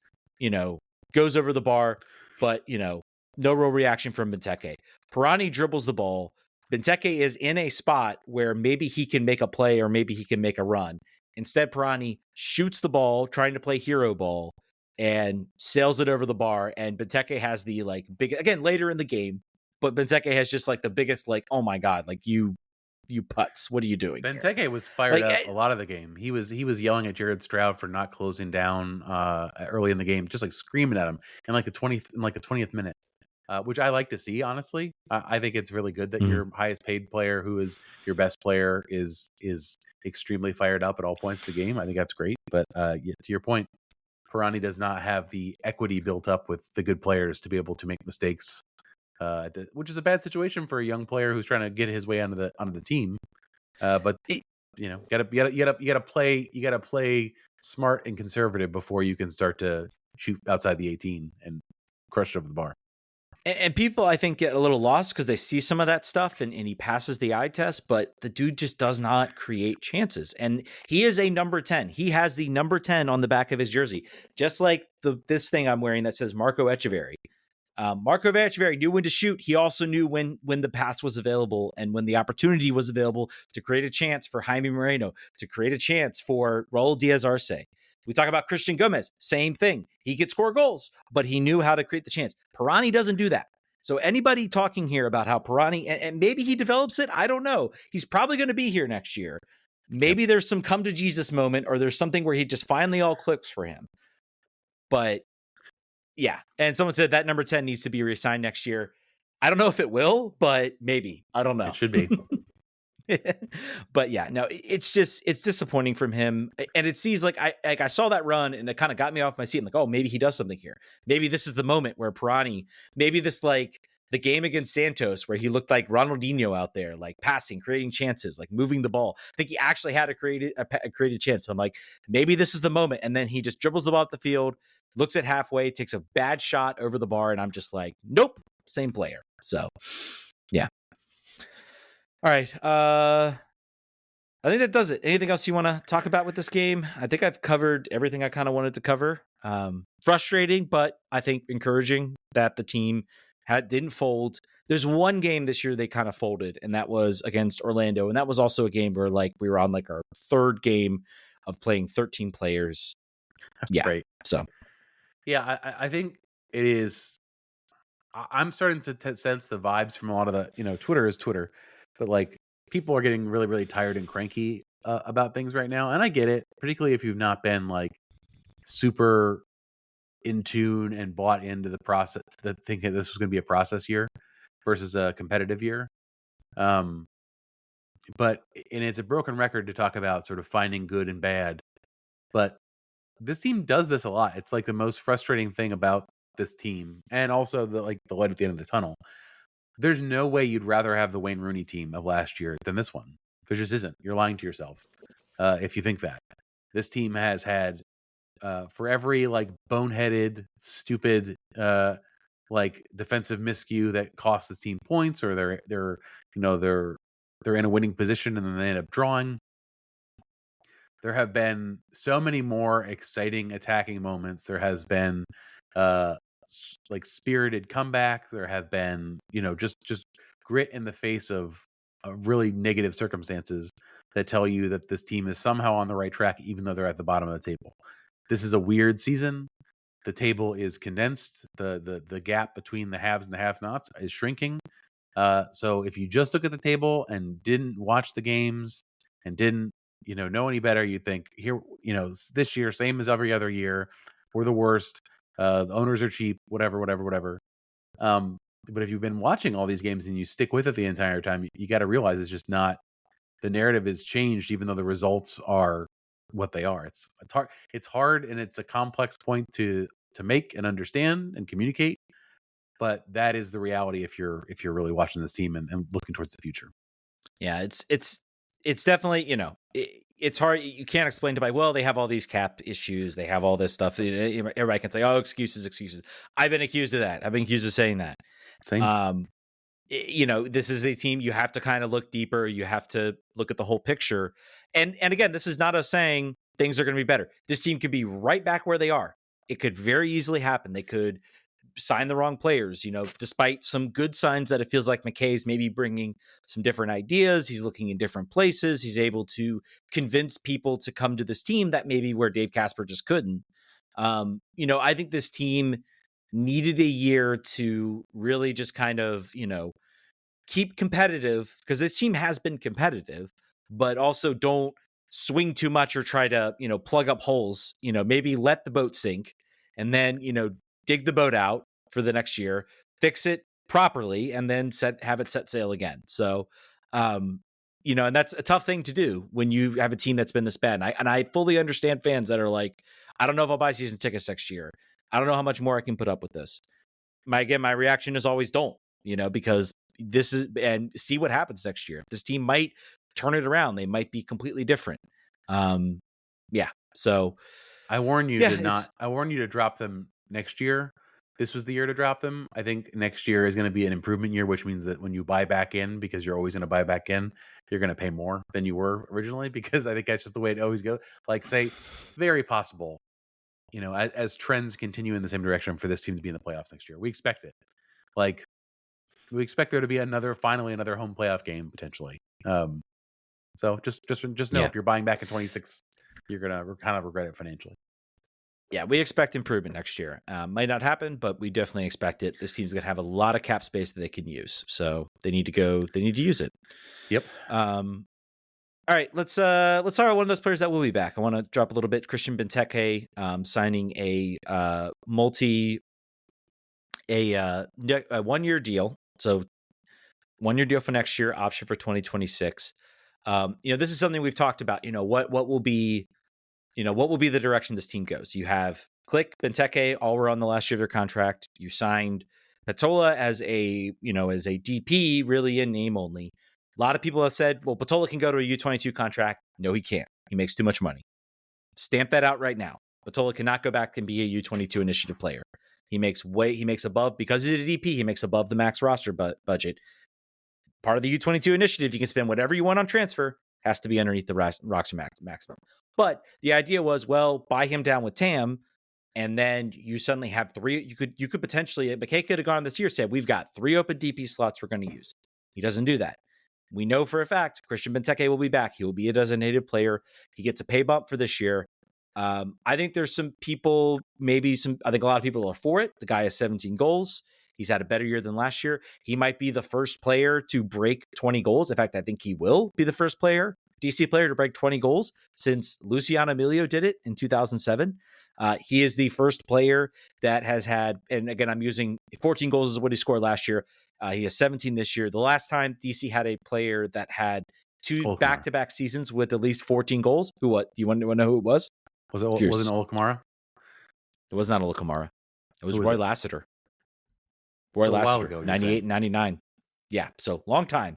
goes over the bar, but, no real reaction from Benteke. Pirani dribbles the ball. Benteke is in a spot where maybe he can make a play or maybe he can make a run. Instead, Pirani shoots the ball, trying to play hero ball, and sails it over the bar. And Benteke has the like big, again, later in the game, but Benteke has just like the biggest, like, oh my God, like you putz, what are you doing? Benteke was fired up a lot of the game. He was yelling at Jared Stroud for not closing down early in the game, just like screaming at him in like the 20th minute. Which I like to see, honestly. I think it's really good that your highest paid player, who is your best player, is extremely fired up at all points of the game. I think that's great. But to your point, Pirani does not have the equity built up with the good players to be able to make mistakes, which is a bad situation for a young player who's trying to get his way onto the team. But you gotta play smart and conservative before you can start to shoot outside the 18 and crush it over the bar. And people, I think, get a little lost because they see some of that stuff and he passes the eye test, but the dude just does not create chances. And he is a number 10. He has the number 10 on the back of his jersey, just like this thing I'm wearing that says Marco Echeverry. Marco Vanchevari knew when to shoot. He also knew when the pass was available and when the opportunity was available to create a chance for Jaime Moreno, to create a chance for Raul Diaz-Arce. We talk about Christian Gomez, same thing. He could score goals, but he knew how to create the chance. Pirani doesn't do that. So anybody talking here about how Pirani, and maybe he develops it, I don't know. He's probably going to be here next year. Maybe there's some come to Jesus moment, or there's something where he just finally all clicks for him. But yeah, and someone said that number 10 needs to be reassigned next year. I don't know if it will, but maybe. I don't know. It should be. But yeah, no, it's disappointing from him. And it seems like I saw that run and it kind of got me off my seat. I'm like, oh, maybe he does something here. Maybe this is the moment where Pirani, maybe this like the game against Santos where he looked like Ronaldinho out there, like passing, creating chances, like moving the ball. I think he actually had a created chance. I'm like, maybe this is the moment. And then he just dribbles the ball up the field, looks at halfway, takes a bad shot over the bar. And I'm just like, nope, same player. So yeah. All right. I think that does it. Anything else you want to talk about with this game? I think I've covered everything I kind of wanted to cover. Frustrating, but I think encouraging that the team didn't fold. There's one game this year they kind of folded, and that was against Orlando. And that was also a game where like we were on like our third game of playing 13 players. Yeah. Right. So yeah, I think it is. I'm starting to sense the vibes from a lot of the, Twitter is Twitter, but like people are getting really, really tired and cranky about things right now. And I get it, particularly if you've not been like super in tune and bought into the process, that thinking this was going to be a process year versus a competitive year. But it's a broken record to talk about sort of finding good and bad, but this team does this a lot. It's like the most frustrating thing about this team, and also the light at the end of the tunnel. There's no way you'd rather have the Wayne Rooney team of last year than this one. There just isn't. You're lying to yourself if you think that. This team has had for every like boneheaded, stupid like defensive miscue that costs this team points, or they're in a winning position and then they end up drawing. There have been so many more exciting attacking moments. There has been like spirited comeback. There have been, just grit in the face of really negative circumstances that tell you that this team is somehow on the right track, even though they're at the bottom of the table. This is a weird season. The table is condensed. The gap between the haves and the have-nots is shrinking. So if you just look at the table and didn't watch the games and didn't know any better, you'd think here, this year, same as every other year, we're the worst. The owners are cheap, whatever. But if you've been watching all these games and you stick with it the entire time, you got to realize it's just not, the narrative has changed, even though the results are what they are. It's hard, and it's a complex point to make and understand and communicate. But that is the reality if you're really watching this team and looking towards the future. Yeah, it's definitely, it's hard. You can't explain to by, well, they have all these cap issues. They have all this stuff. Everybody can say, oh, excuses. I've been accused of that. I've been accused of saying that. Same. This is a team you have to kind of look deeper. You have to look at the whole picture. And again, this is not us saying things are going to be better. This team could be right back where they are. It could very easily happen. They could sign the wrong players, despite some good signs that it feels like McKay's maybe bringing some different ideas. He's looking in different places. He's able to convince people to come to this team that maybe where Dave Casper just couldn't. I think this team needed a year to really just kind of, keep competitive, because this team has been competitive, but also don't swing too much or try to, plug up holes, maybe let the boat sink and then, dig the boat out for the next year, fix it properly, and then have it set sail again. So, and that's a tough thing to do when you have a team that's been this bad. And I fully understand fans that are like, I don't know if I'll buy season tickets next year. I don't know how much more I can put up with this. My reaction is always don't, because this is, and see what happens next year. This team might turn it around. They might be completely different. Yeah. So I warn you I warn you to drop them next year. This was the year to drop them. I think next year is going to be an improvement year, which means that when you buy back in, because you're always going to buy back in, you're going to pay more than you were originally, because I think that's just the way it always goes. Like, say, very possible, as trends continue in the same direction, for this team to be in the playoffs next year. We expect it. Like, we expect there to be finally another home playoff game potentially. So just know Yeah. if you're buying back in 26, you're gonna kind of regret it financially. Yeah, we expect improvement next year. Might not happen, but we definitely expect it. This team's gonna have a lot of cap space that they can use, so they need to use it. Yep. All right, let's talk about one of those players that will be back. I want to drop a little bit. Christian Benteke signing a 1-year deal. So 1-year deal for next year, option for 2026. This is something we've talked about. What will be the direction this team goes. You have Click, Benteke, all were on the last year of their contract. You signed Patola as a DP, really in name only. A lot of people have said, well, Patola can go to a U22 contract. No, he can't. He makes too much money. Stamp that out right now. Patola cannot go back and be a U22 initiative player. He makes above, because he's a DP, he makes above the max roster budget. Part of the U22 initiative, you can spend whatever you want on transfer, has to be underneath the roster maximum. But the idea was, well, buy him down with TAM, and then you suddenly have 3. You could potentially, McKay could have gone this year, said, we've got 3 open DP slots we're going to use. He doesn't do that. We know for a fact Christian Benteke will be back. He will be a designated player. He gets a pay bump for this year. I think there's some people, I think a lot of people are for it. The guy has 17 goals. He's had a better year than last year. He might be the first player to break 20 goals. In fact, I think he will be the first DC player to break 20 goals since Luciano Emilio did it in 2007. He is the first player that has had, and again, I'm using 14 goals is what he scored last year. He has 17 this year. The last time DC had a player that had 2 back-to-back seasons with at least 14 goals. Do you want to know who it was? Wasn't Ola Kamara? It was not Ola Kamara. It was Roy Lassiter. Roy Lassiter, 98 and 99. Yeah, so long time.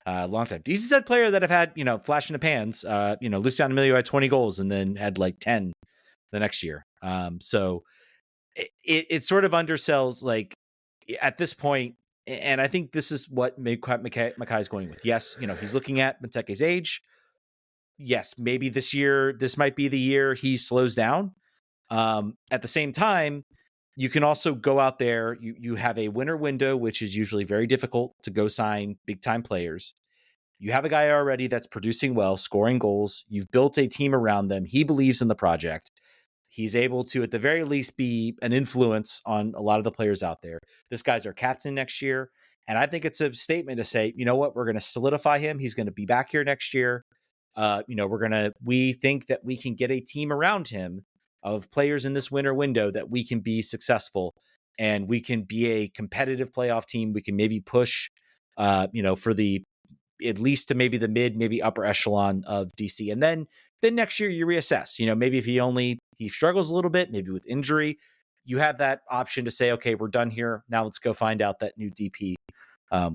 DC's that player that have had, flash in the pans. Luciano Emilio had 20 goals and then had like 10 the next year. So it sort of undersells, like, at this point, and I think this is what Mackay is going with. Yes, he's looking at Benteke's age. Yes, maybe this might be the year he slows down. At the same time, you can also go out there. You have a winter window, which is usually very difficult to go sign big time players. You have a guy already that's producing well, scoring goals. You've built a team around them. He believes in the project. He's able to, at the very least, be an influence on a lot of the players out there. This guy's our captain next year. And I think it's a statement to say, you know what, we're going to solidify him. He's going to be back here next year. We think that we can get a team around him of players in this winter window that we can be successful, and we can be a competitive playoff team. We can maybe push, for at least to maybe the mid, maybe upper echelon of DC. And then next year you reassess, maybe if he struggles a little bit, maybe with injury, you have that option to say, okay, we're done here. Now let's go find out that new DP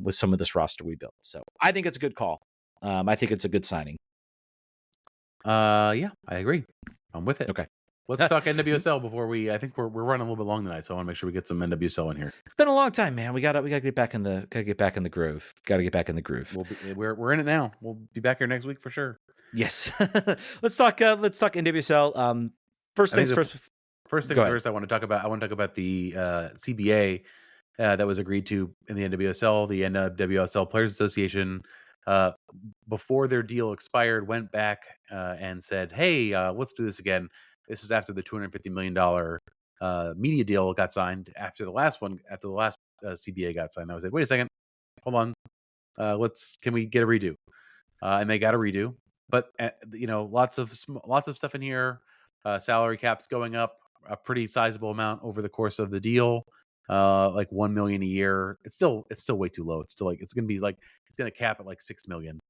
with some of this roster we built. So I think it's a good call. I think it's a good signing. Yeah, I agree. I'm with it. Okay. Let's talk NWSL before I think we're running a little bit long tonight, so I want to make sure we get some NWSL in here. It's been a long time, man. We gotta get back in the groove. Gotta get back in the groove. We're in it now. We'll be back here next week for sure. Yes. Let's talk NWSL. First things first. I want to talk about the CBA that was agreed to in the NWSL. The NWSL Players Association, before their deal expired, went back and said, "Hey, let's do this again." This was after the $250 million media deal got signed. After the last CBA got signed, I said, "Wait a second, hold on. Can we get a redo?" And they got a redo. But lots of stuff in here. Salary caps going up a pretty sizable amount over the course of the deal, like $1 million a year. It's still way too low. It's still it's going to cap at like $6 million.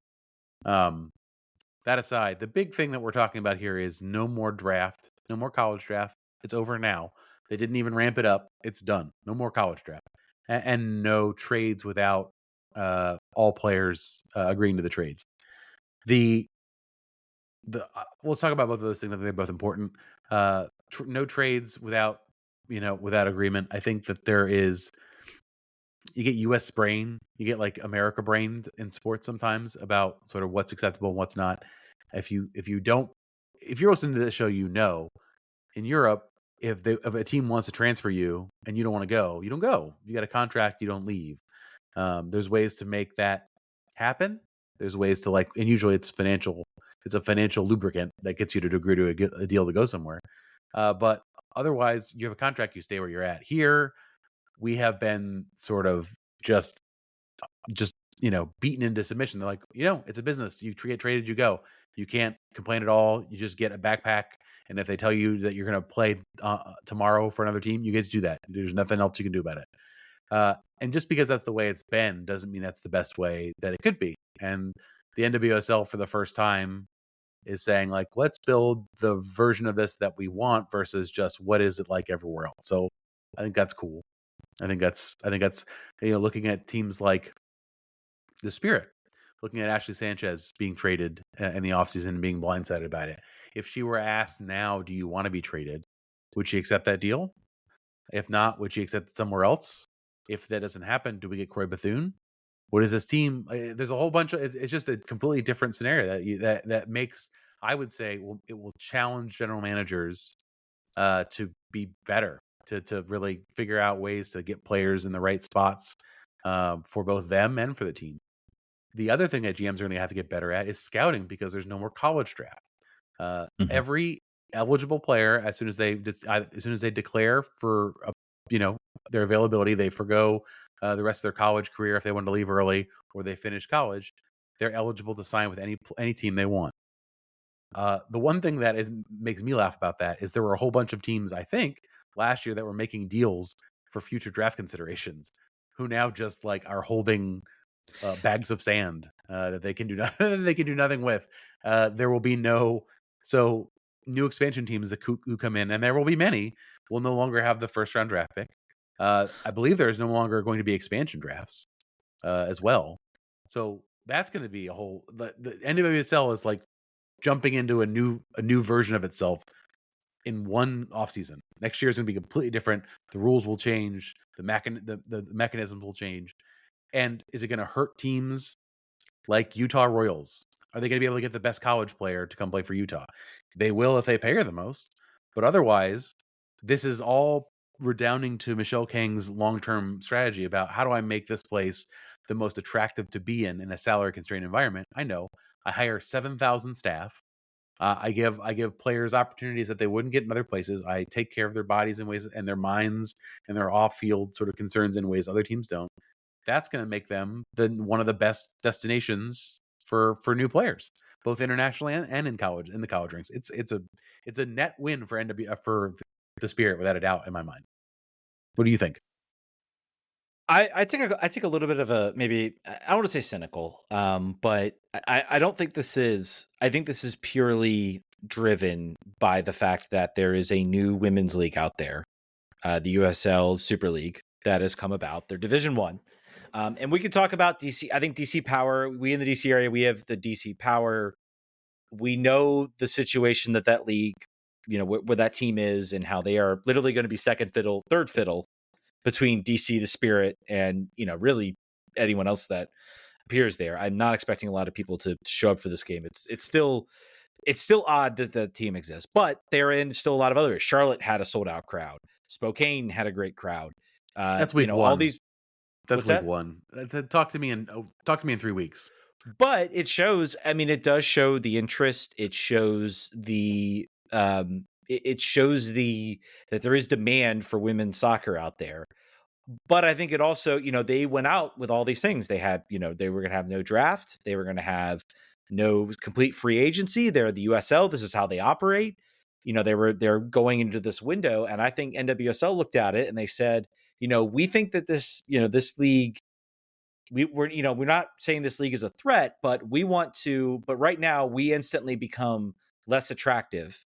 That aside, the big thing that we're talking about here is no more draft, no more college draft. It's over now. They didn't even ramp it up. It's done. No more college draft, and no trades without all players agreeing to the trades. Let's talk about both of those things. I think they're both important. No trades without agreement. I think that you get U.S. brain, you get like America brained in sports sometimes about sort of what's acceptable and what's not. If you're listening to this show, in Europe, if a team wants to transfer you and you don't want to go, you don't go. You got a contract, you don't leave. There's ways to make that happen. There's ways to and usually it's financial. It's a financial lubricant that gets you to agree to a deal to go somewhere. But otherwise, you have a contract, you stay where you're at. Here, we have been sort of just beaten into submission. They're like, it's a business. You get traded, you go. You can't complain at all. You just get a backpack. And if they tell you that you're going to play tomorrow for another team, you get to do that. There's nothing else you can do about it. And just because that's the way it's been doesn't mean that's the best way that it could be. And the NWSL for the first time is saying, like, let's build the version of this that we want versus just what is it like everywhere else. So I think that's cool. I think that's looking at teams like the Spirit, looking at Ashley Sanchez being traded in the offseason and being blindsided about it. If she were asked now, do you want to be traded? Would she accept that deal? If not, would she accept it somewhere else? If that doesn't happen, do we get Corey Bethune? What is this team? There's a whole bunch of. It's just a completely different scenario that makes. I would say it will challenge general managers to be better, to really figure out ways to get players in the right spots for both them and for the team. The other thing that GMs are going to have to get better at is scouting, because there's no more college draft. Every eligible player, as soon as they declare for their availability, they forgo the rest of their college career if they want to leave early or they finish college. They're eligible to sign with any team they want. The one thing that makes me laugh about that is there were a whole bunch of teams, I think, last year that were making deals for future draft considerations, who now just are holding bags of sand that they can do nothing with. There will be new expansion teams who come in, and there will be many, will no longer have the first round draft pick. I believe there is no longer going to be expansion drafts as well. So that's going to be a whole. The NWSL is jumping into a new version of itself in one offseason. Next year is going to be completely different. The rules will change. The mechanisms will change. And is it going to hurt teams like Utah Royals? Are they going to be able to get the best college player to come play for Utah? They will if they pay her the most. But otherwise, this is all redounding to Michelle Kang's long-term strategy about how do I make this place the most attractive to be in a salary-constrained environment. I know. I hire 7,000 staff. I give players opportunities that they wouldn't get in other places. I take care of their bodies in ways, and their minds and their off-field sort of concerns in ways other teams don't. That's going to make them one of the best destinations for new players, both internationally and in college, in the college ranks. It's a net win for for the Spirit, without a doubt, in my mind. What do you think? I take a little bit of a, maybe, I don't want to say cynical, but I don't think this is. I think this is purely driven by the fact that there is a new women's league out there, the USL Super League, that has come about. They're Division 1. And we could talk about DC. I think DC Power, we in the DC area, we have the DC Power. We know the situation that league, where that team is, and how they are literally going to be second fiddle, third fiddle between DC, the Spirit, and, really anyone else that appears there. I'm not expecting a lot of people to show up for this game. It's still odd that the team exists, but they're in still a lot of others. Charlotte had a sold out crowd. Spokane had a great crowd. That's week one. All these. That's week one. Talk to me in 3 weeks. But it shows. I mean, it does show the interest. It shows the. It shows that there is demand for women's soccer out there. But I think it also, they went out with all these things. They had, they were going to have no draft. They were going to have no complete free agency. They're the USL. This is how they operate. They're going into this window. And I think NWSL looked at it and they said, we think that this league, we're not saying this league is a threat, but but right now we instantly become less attractive,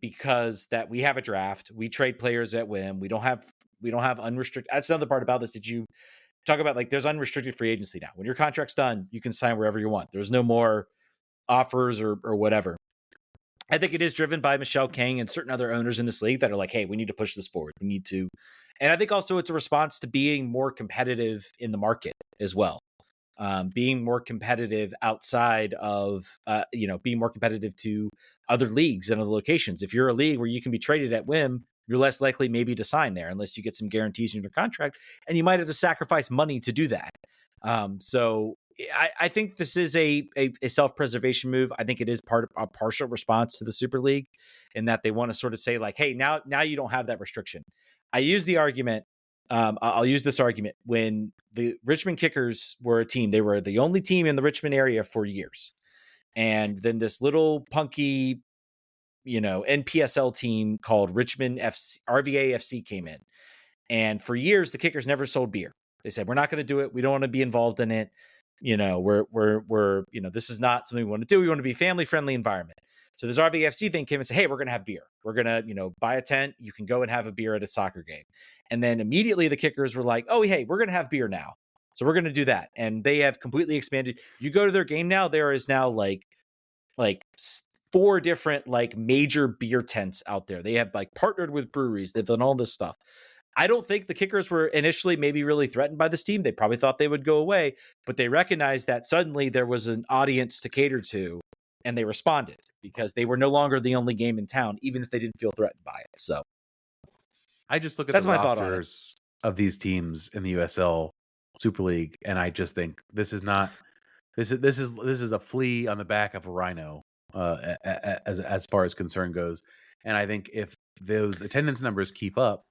because that we have a draft, we trade players at whim. We don't have unrestricted. That's another part about this. Did you talk about there's unrestricted free agency now? When your contract's done, you can sign wherever you want. There's no more offers or whatever. I think it is driven by Michelle Kang and certain other owners in this league that are like, hey, we need to push this forward. We need to. And I think also it's a response to being more competitive in the market as well. being more competitive outside of, being more competitive to other leagues and other locations. If you're a league where you can be traded at whim, you're less likely maybe to sign there unless you get some guarantees in your contract, and you might have to sacrifice money to do that. So I think this is a self-preservation move. I think it is part of a partial response to the Super League in that they want to sort of say like, hey, now you don't have that restriction. I use the argument. I'll use this argument. When the Richmond Kickers were a team, they were the only team in the Richmond area for years. And then this little punky, NPSL team called Richmond FC, RVA FC came in. And for years, the Kickers never sold beer. They said, we're not going to do it. We don't want to be involved in it. This is not something we want to do. We want to be a family friendly environment. So this RVFC thing came and said, hey, we're going to have beer. We're going to, buy a tent. You can go and have a beer at a soccer game. And then immediately the Kickers were like, oh, hey, we're going to have beer now. So we're going to do that. And they have completely expanded. You go to their game now, there is now like 4 different like major beer tents out there. They have like partnered with breweries. They've done all this stuff. I don't think the Kickers were initially maybe really threatened by this team. They probably thought they would go away, but they recognized that suddenly there was an audience to cater to, and they responded because they were no longer the only game in town, even if they didn't feel threatened by it. So I just look at that's the my thought on it. rosters of these teams in the USL Super League, and I just think this is a flea on the back of a rhino, as far as concern goes. And I think if those attendance numbers keep up,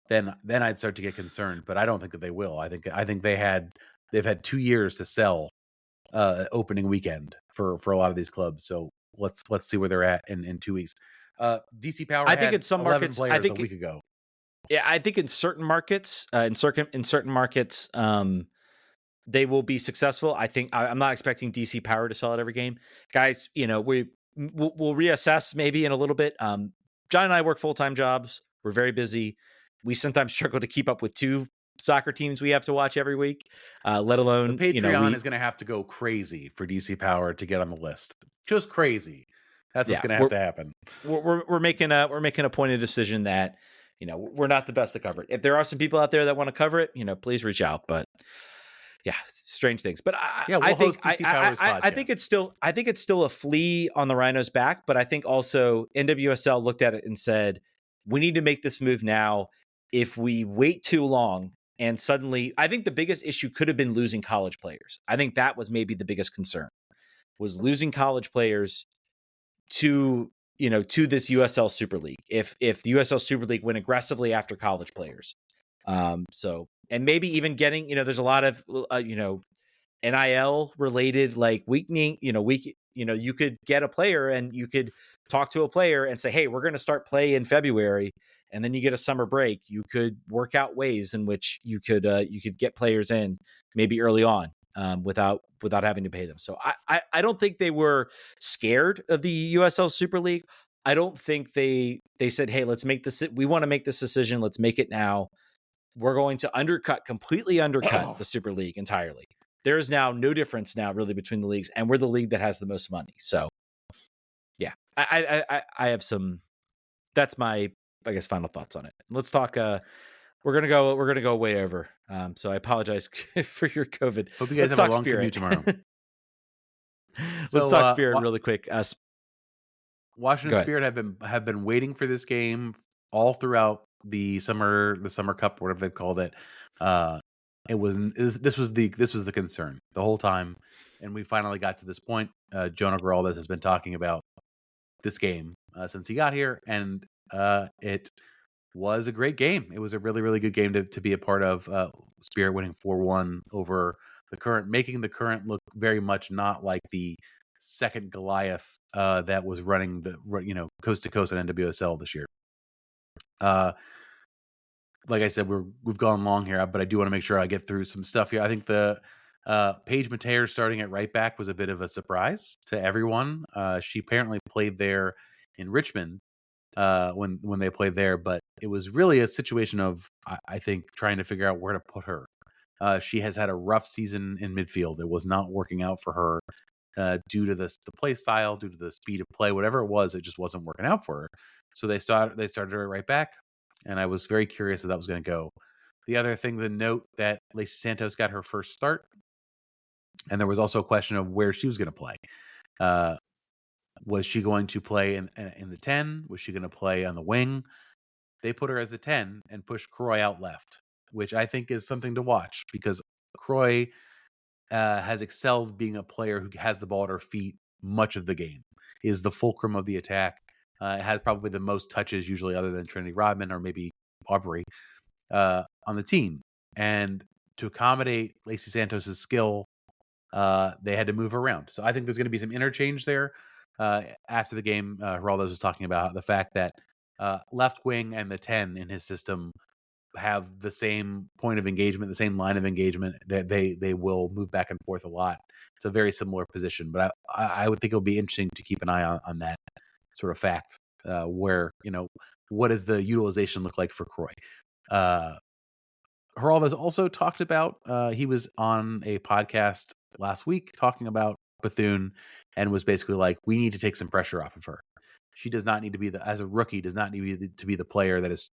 then I'd start to get concerned. But I don't think that they will. I think they've had 2 years to sell opening weekend for a lot of these clubs. So let's see where they're at in 2 weeks. DC Power, I think in some 11 markets, players a week ago. Yeah, I think in certain markets, they will be successful. I think I'm not expecting DC Power to sell out every game, guys. We'll reassess maybe in a little bit. John and I work full-time jobs. We're very busy. We sometimes struggle to keep up with 2 soccer teams we have to watch every week. Let alone the Patreon is going to have to go crazy for DC Power to get on the list. Just crazy. That's what's going to have to happen. We're making a pointed decision that we're not the best to cover it. If there are some people out there that want to cover it, please reach out. But yeah, strange things. But I think it's still a flea on the Rhinos' back. But I think also NWSL looked at it and said, we need to make this move now. If we wait too long and suddenly, I think the biggest issue could have been losing college players. I think that was maybe the biggest concern, was losing college players to this USL Super League. If the USL Super League went aggressively after college players. And maybe even getting, there's a lot of, NIL related, like weakening, you could get a player and you could talk to a player and say, hey, we're going to start play in February. And then you get a summer break. You could work out ways in which you could get players in maybe early on without having to pay them. So I don't think they were scared of the USL Super League. I don't think they said, hey, let's make this. We want to make this decision. Let's make it now. We're going to completely undercut the Super League entirely. There is now no difference now really between the leagues, and we're the league that has the most money. So yeah, I have some, that's my, I guess, final thoughts on it. Let's talk. We're gonna go way over. So I apologize for your COVID. Hope you guys have a long commute tomorrow. Let's talk Spirit really quick. Washington Spirit have been waiting for this game all throughout the summer cup, whatever they've called it. This was the concern the whole time, and we finally got to this point. Jonah Geraldes has been talking about this game since he got here, and it was a great game. It was a really, really good game to be a part of. Spirit winning 4-1 over the Current, making the Current look very much not like the second Goliath that was running coast to coast at NWSL this year. Like I said, we've gone long here, but I do want to make sure I get through some stuff here. I think the Paige Mateer starting at right back was a bit of a surprise to everyone. She apparently played there in Richmond when they played there, but it was really a situation of, I think, trying to figure out where to put her. She has had a rough season in midfield. It was not working out for her due to the play style, due to the speed of play, whatever it was. It just wasn't working out for her. So they started her at right back, and I was very curious if that was going to go. The other thing to note, that Lacey Santos got her first start And there was also a question of where she was going to play. Uh, was she going to play in the 10? Was she going to play on the wing? They put her as the 10 and pushed Croy out left, which I think is something to watch because Croy has excelled being a player who has the ball at her feet much of the game, is the fulcrum of the attack, has probably the most touches usually other than Trinity Rodman or maybe Aubrey on the team. And to accommodate Lacey Santos's skill, they had to move her around. So I think there's going to be some interchange there. After the game, Geraldo was talking about the fact that left wing and the 10 in his system have the same point of engagement, the same line of engagement. That they will move back and forth a lot. It's a very similar position, but I would think it'll be interesting to keep an eye on that sort of fact. Where what does the utilization look like for Croy? Geraldo also talked about he was on a podcast last week talking about Bethune and was basically like, we need to take some pressure off of her. She does not need to be as a rookie, does not need to be the player that is,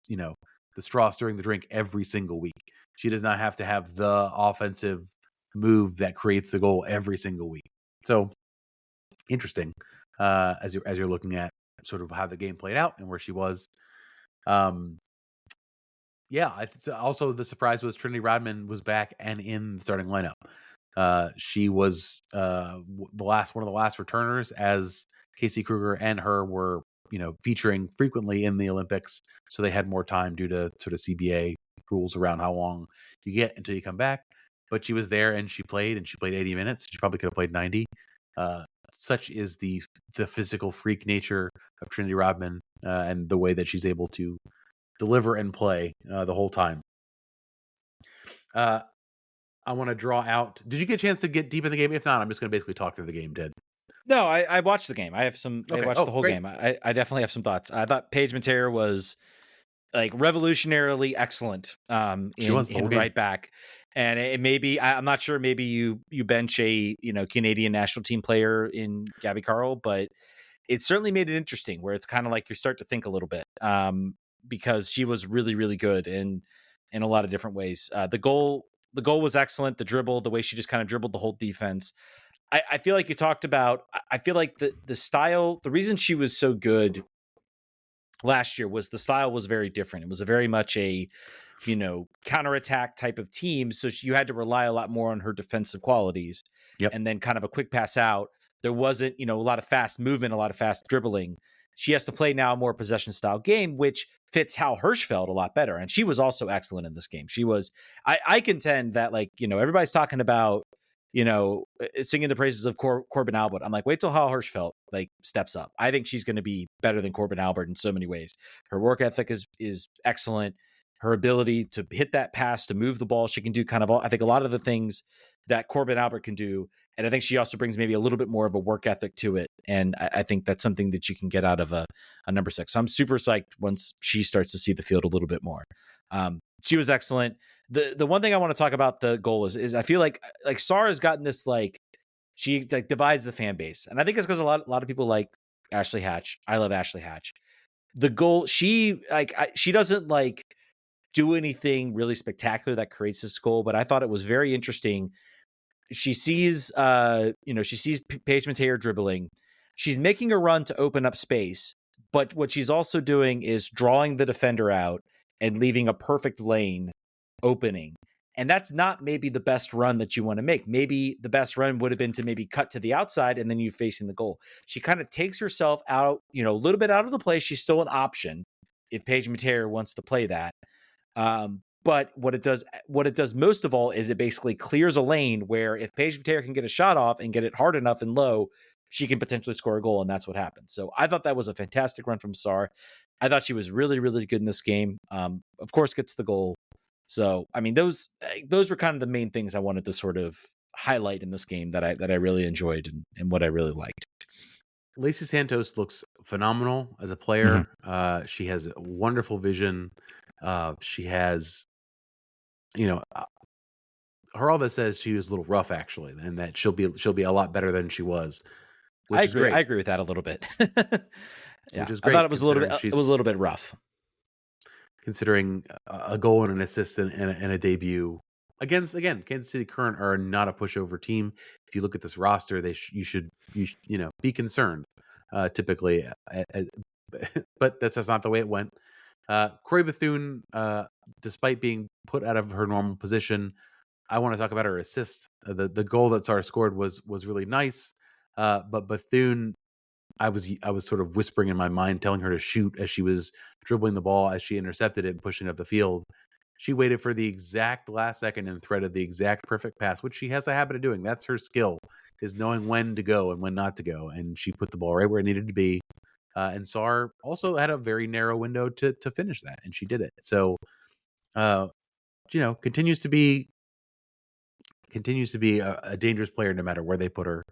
the straw stirring the drink every single week. She does not have to have the offensive move that creates the goal every single week. So interesting as you're looking at sort of how the game played out and where she was. Yeah, also the surprise was Trinity Rodman was back and in the starting lineup. She was one of the last returners, as Casey Kruger and her were, featuring frequently in the Olympics, so they had more time due to sort of CBA rules around how long you get until you come back. But she was there and she played 80 minutes. She probably could have played 90. Such is the physical freak nature of Trinity Rodman and the way that she's able to deliver and play the whole time. I want to draw out. Did you get a chance to get deep in the game? If not, I'm just going to basically talk through the game, Ted. No, I watched the game. I watched the whole great. game. I definitely have some thoughts. I thought Paige Matera was like revolutionarily excellent in right back. And it may be, I'm not sure, maybe you bench a Canadian national team player in Gabby Carl, but it certainly made it interesting where it's kind of like you start to think a little bit because she was really, really good in a lot of different ways. The goal was excellent. The dribble, the way she just kind of dribbled the whole defense. I feel like you talked about, I feel like the style, the reason she was so good last year was the style was very different. It was a very much a, counterattack type of team. So you had to rely a lot more on her defensive qualities. Yep. And then kind of a quick pass out. There wasn't, a lot of fast movement, a lot of fast dribbling. She has to play now a more possession style game, which fits Hal Hirschfeld a lot better. And she was also excellent in this game. She was, I contend that everybody's talking about, singing the praises of Corbin Albert. I'm like, wait till Hal Hirschfeld steps up. I think she's going to be better than Corbin Albert in so many ways. Her work ethic is excellent. Her ability to hit that pass, to move the ball, she can do kind of I think a lot of the things that Corbin Albert can do. And I think she also brings maybe a little bit more of a work ethic to it. And I think that's something that you can get out of a number 6. So I'm super psyched once she starts to see the field a little bit more. She was excellent. The one thing I want to talk about the goal is I feel like Sarah's gotten this, she divides the fan base. And I think it's because a lot of people like Ashley Hatch. I love Ashley Hatch. The goal, she doesn't do anything really spectacular that creates this goal, but I thought it was very interesting. She sees, she sees Paige Matera dribbling. She's making a run to open up space, but what she's also doing is drawing the defender out and leaving a perfect lane opening. And that's not maybe the best run that you want to make. Maybe the best run would have been to maybe cut to the outside and then you facing the goal. She kind of takes herself out, a little bit out of the play. She's still an option if Paige Matera wants to play that. But what it does most of all is it basically clears a lane where if Paige Matera can get a shot off and get it hard enough and low, she can potentially score a goal, and that's what happened. So I thought that was a fantastic run from Sar. I thought she was really, really good in this game. Of course, gets the goal. So I mean, those were kind of the main things I wanted to sort of highlight in this game that I really enjoyed and what I really liked. Lacey Santos looks phenomenal as a player. Mm-hmm. She has a wonderful vision. She has, Geraldo says she was a little rough actually, and that she'll be a lot better than she was. Which is great. I agree with that a little bit. Yeah, which is great. I thought it was a little bit rough. Considering a goal and an assist and a debut against, again, Kansas City Current are not a pushover team. If you look at this roster, you should be concerned. Typically, but that's just not the way it went. Corey Bethune, despite being put out of her normal position, I want to talk about her assist. The goal that Sarr scored was really nice, but Bethune, I was sort of whispering in my mind, telling her to shoot as she was dribbling the ball, as she intercepted it and pushing it up the field. She waited for the exact last second and threaded the exact perfect pass, which she has a habit of doing. That's her skill, is knowing when to go and when not to go. And she put the ball right where it needed to be. And Sarr also had a very narrow window to finish that, and she did it. So, continues to be a dangerous player no matter where they put her.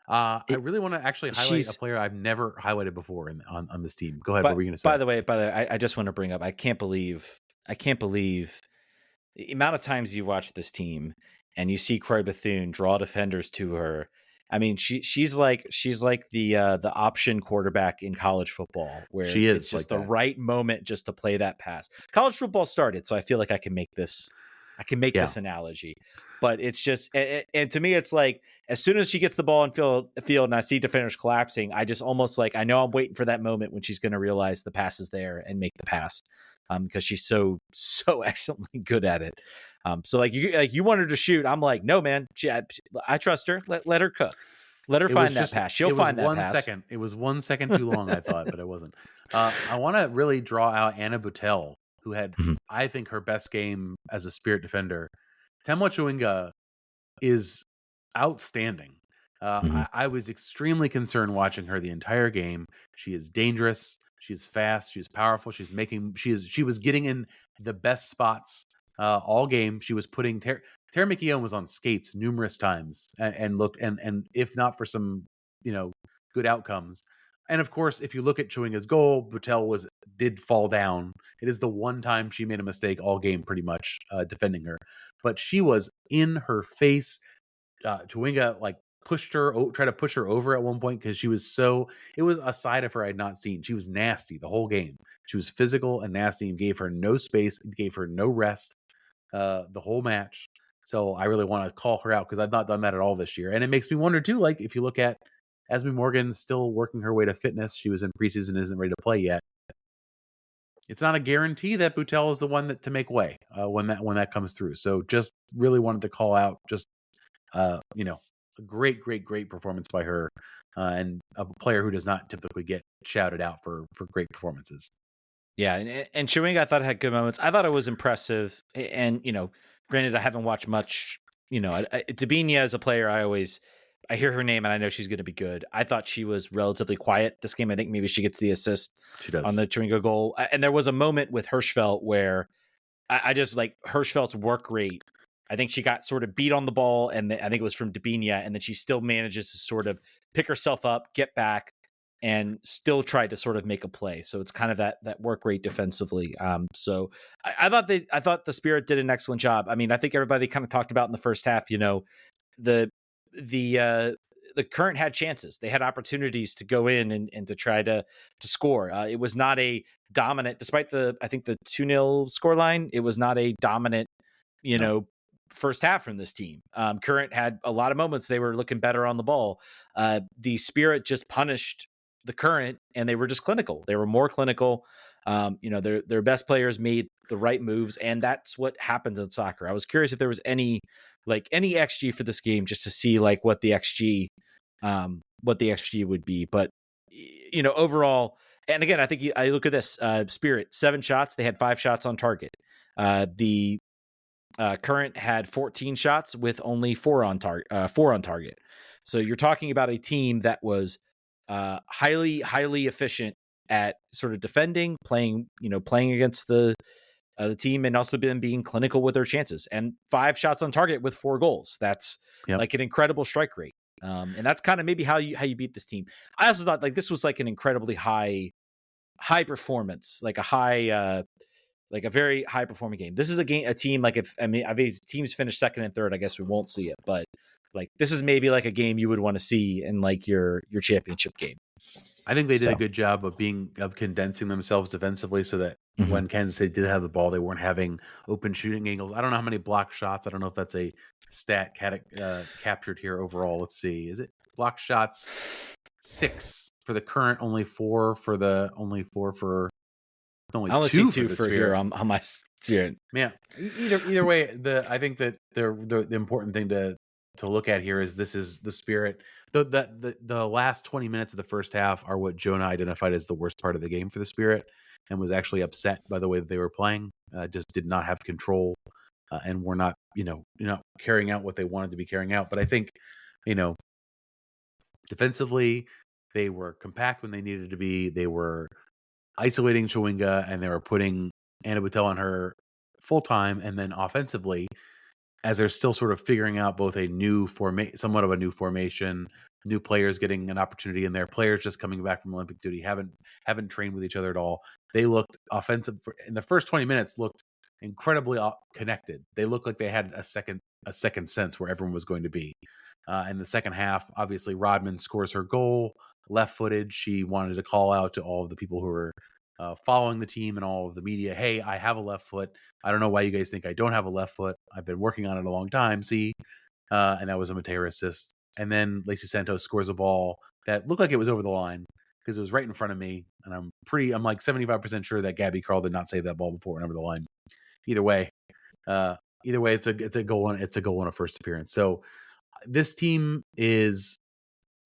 I really want to actually highlight a player I've never highlighted before on this team. Go ahead. What were you going to say? By the way, I just want to bring up, I can't believe the amount of times you watch this team and you see Croy Bethune draw defenders to her. I mean, she's like the option quarterback in college football, where she is it's just like the right moment just to play that pass. College football started, so I feel like I can make this analogy. But it's just, and to me, it's like, as soon as she gets the ball in field and I see defenders collapsing, I just almost like, I know I'm waiting for that moment when she's going to realize the pass is there and make the pass, because she's so excellently good at it. So like you want her to shoot, I'm like, no, man, I trust her. Let her cook. Let her find that pass. She'll find that pass. It was 1 second too long, I thought, but it wasn't. I want to really draw out Anna Butel, who had, I think, her best game as a Spirit defender. Temwa Chewinga is outstanding. I was extremely concerned watching her the entire game. She is dangerous. She's fast. She's powerful. She was getting in the best spots all game. She was putting Tara McKeown was on skates numerous times and looked, and if not for some good outcomes. And of course, if you look at Chewinga's goal, Butel did fall down. It is the one time she made a mistake all game, pretty much defending her. But she was in her face. Chewinga tried to push her over at one point because she was it was a side of her I had not seen. She was nasty the whole game. She was physical and nasty and gave her no space, gave her no rest the whole match. So I really want to call her out because I've not done that at all this year. And it makes me wonder too, like if you look at Esme Morgan still working her way to fitness, she was in preseason, isn't ready to play yet. It's not a guarantee that Butel is the one to make way when that comes through. So just really wanted to call out just a great performance by her and a player who does not typically get shouted out for great performances. Yeah, and Chewinga, I thought, had good moments. I thought it was impressive, and granted, I haven't watched much. Dabinia as a player, I hear her name and I know she's going to be good. I thought she was relatively quiet this game. I think maybe she gets the assist on the Chewinga goal. And there was a moment with Hirschfeld where I just like Hirschfeld's work rate. I think she got sort of beat on the ball, and I think it was from Dabinia, and then she still manages to sort of pick herself up, get back, and still try to sort of make a play. So it's kind of that work rate defensively. So I thought the Spirit did an excellent job. I mean, I think everybody kind of talked about in the first half, the Current had chances. They had opportunities to go in and to try to score. It was not a dominant, despite I think the 2-0 scoreline, it was not a dominant, first half from this team. Current had a lot of moments they were looking better on the ball. The Spirit just punished the Current, and they were just clinical. They were more clinical. Their best players made the right moves, and that's what happens in soccer. I was curious if there was any XG for this game, just to see like what the XG would be. But overall, and again, I think I look at this Spirit 7 shots. They had 5 shots on target. The Current had 14 shots with only 4 on target. So you're talking about a team that was highly efficient at sort of defending, playing against the team, and also being clinical with their chances. And 5 shots on target with 4 goals. That's like an incredible strike rate. And that's kind of maybe how you beat this team. I also thought like this was like an incredibly high performance, like a very high performing game. This is a team like if teams finish second and third, I guess we won't see it, but like this is maybe like a game you would want to see in like your championship game. I think they did a good job of condensing themselves defensively so that when Kansas City did have the ball, they weren't having open shooting angles. I don't know how many block shots. I don't know if that's a stat captured here overall. Let's see. Is it block shots 6 for the current, only 4 for the only I only see 2 two for the for Spirit. here on my Spirit. Man, either way, I think that the important thing to look at here is this is the Spirit. The last 20 minutes of the first half are what Jonah identified as the worst part of the game for the Spirit, and was actually upset by the way that they were playing. Just did not have control, and were not carrying out what they wanted to be carrying out. But I think, defensively, they were compact when they needed to be. They were isolating Chewinga, and they were putting Anna Patel on her full time. And then offensively, as they're still sort of figuring out both a new somewhat of a new formation, new players getting an opportunity in there, players just coming back from Olympic duty, haven't trained with each other at all. They looked offensive in the first 20 minutes, looked incredibly connected. They looked like they had a second sense where everyone was going to be. In the second half, obviously Rodman scores her goal, left-footed. She wanted to call out to all of the people who were following the team and all of the media, hey, I have a left foot. I don't know why you guys think I don't have a left foot. I've been working on it a long time. See? And that was a Matera assist. And then Lacey Santos scores a ball that looked like it was over the line because it was right in front of me. And I'm like 75% sure that Gabby Carl did not save that ball before it went over the line. Either way, it's a goal and it's a goal in a first appearance. So this team is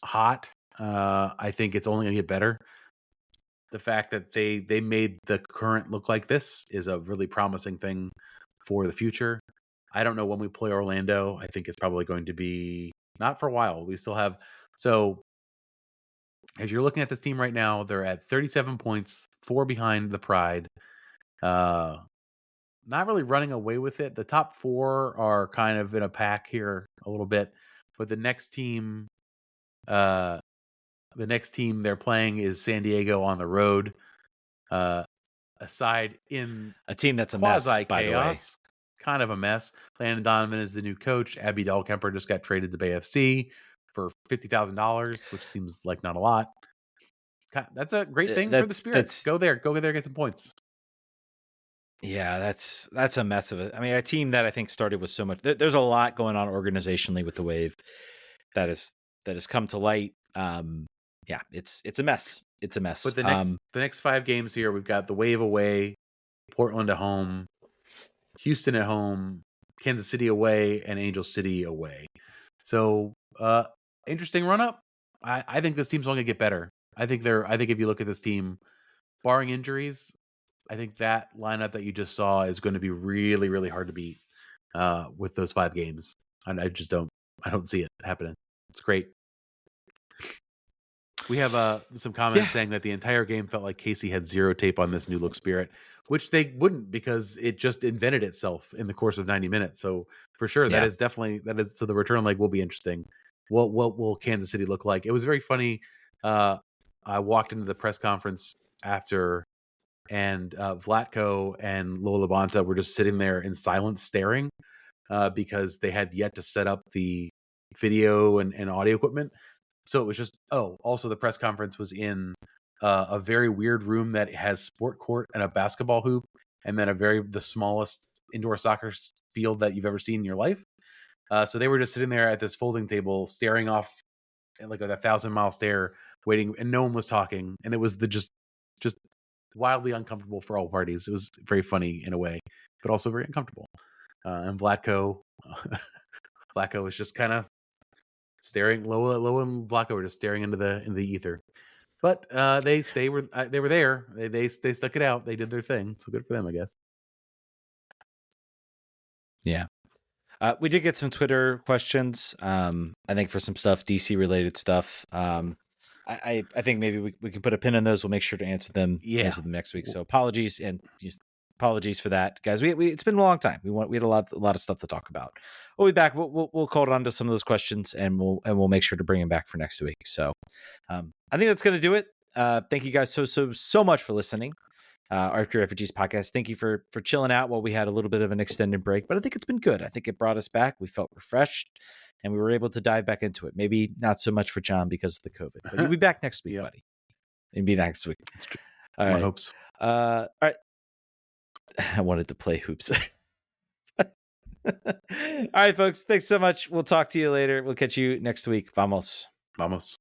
hot. I think it's only going to get better. The fact that they made the current look like this is a really promising thing for the future. I don't know when we play Orlando. I think it's probably going to be not for a while. We still have, so if you're looking at this team right now, they're at 37 points, 4 behind the Pride. Not really running away with it. The top 4 are kind of in a pack here a little bit, but the next team they're playing is San Diego on the road. Aside in a team that's a mess, by the way. Kind of a mess. Landon Donovan is the new coach. Abby Dahlkemper just got traded to BFC for $50,000, which seems like not a lot. That's a great thing for the Spirit. Go there, get some points. Yeah, that's a mess of it. I mean, a team that I think started with so much. There's a lot going on organizationally with the Wave that has come to light. Yeah, it's a mess. It's a mess. But the next 5 games here, we've got the Wave away, Portland at home, Houston at home, Kansas City away, and Angel City away. So, interesting run up. I think this team's only gonna get better. I think if you look at this team, barring injuries, I think that lineup that you just saw is going to be really, really hard to beat with those 5 games. And I don't see it happening. It's great. We have some comments saying that the entire game felt like Casey had 0 tape on this new look Spirit, which they wouldn't because it just invented itself in the course of 90 minutes. So for sure, that is so the return leg will be interesting. What will Kansas City look like? It was very funny. I walked into the press conference after, and Vlatko and Lola Bonta were just sitting there in silence staring because they had yet to set up the video and audio equipment. So it was just, also the press conference was in a very weird room that has sport court and a basketball hoop, and then the smallest indoor soccer field that you've ever seen in your life. So they were just sitting there at this folding table, staring off like a 1,000-mile stare, waiting, and no one was talking. And it was just wildly uncomfortable for all parties. It was very funny in a way, but also very uncomfortable. And Vlatko was just kind of staring. Loa and Vlatko were just staring into the ether. But they were there. They stuck it out. They did their thing. So good for them, I guess. Yeah. We did get some Twitter questions. I think for some stuff, DC related stuff. I think maybe we can put a pin in those. We'll make sure to answer them next week. So apologies for that, guys. We it's been a long time. We had a lot of stuff to talk about. We'll be back. We'll call on to some of those questions, and we'll make sure to bring them back for next week. So I think that's going to do it. Thank you guys so much for listening. RFK Refugees Podcast. Thank you for chilling out while we had a little bit of an extended break, but I think it's been good. I think it brought us back. We felt refreshed, and we were able to dive back into it. Maybe not so much for John because of the COVID, but you'll be back next week, buddy. Maybe next week. That's true. All right. Hopes. All right. I wanted to play hoops. All right, folks. Thanks so much. We'll talk to you later. We'll catch you next week. Vamos. Vamos.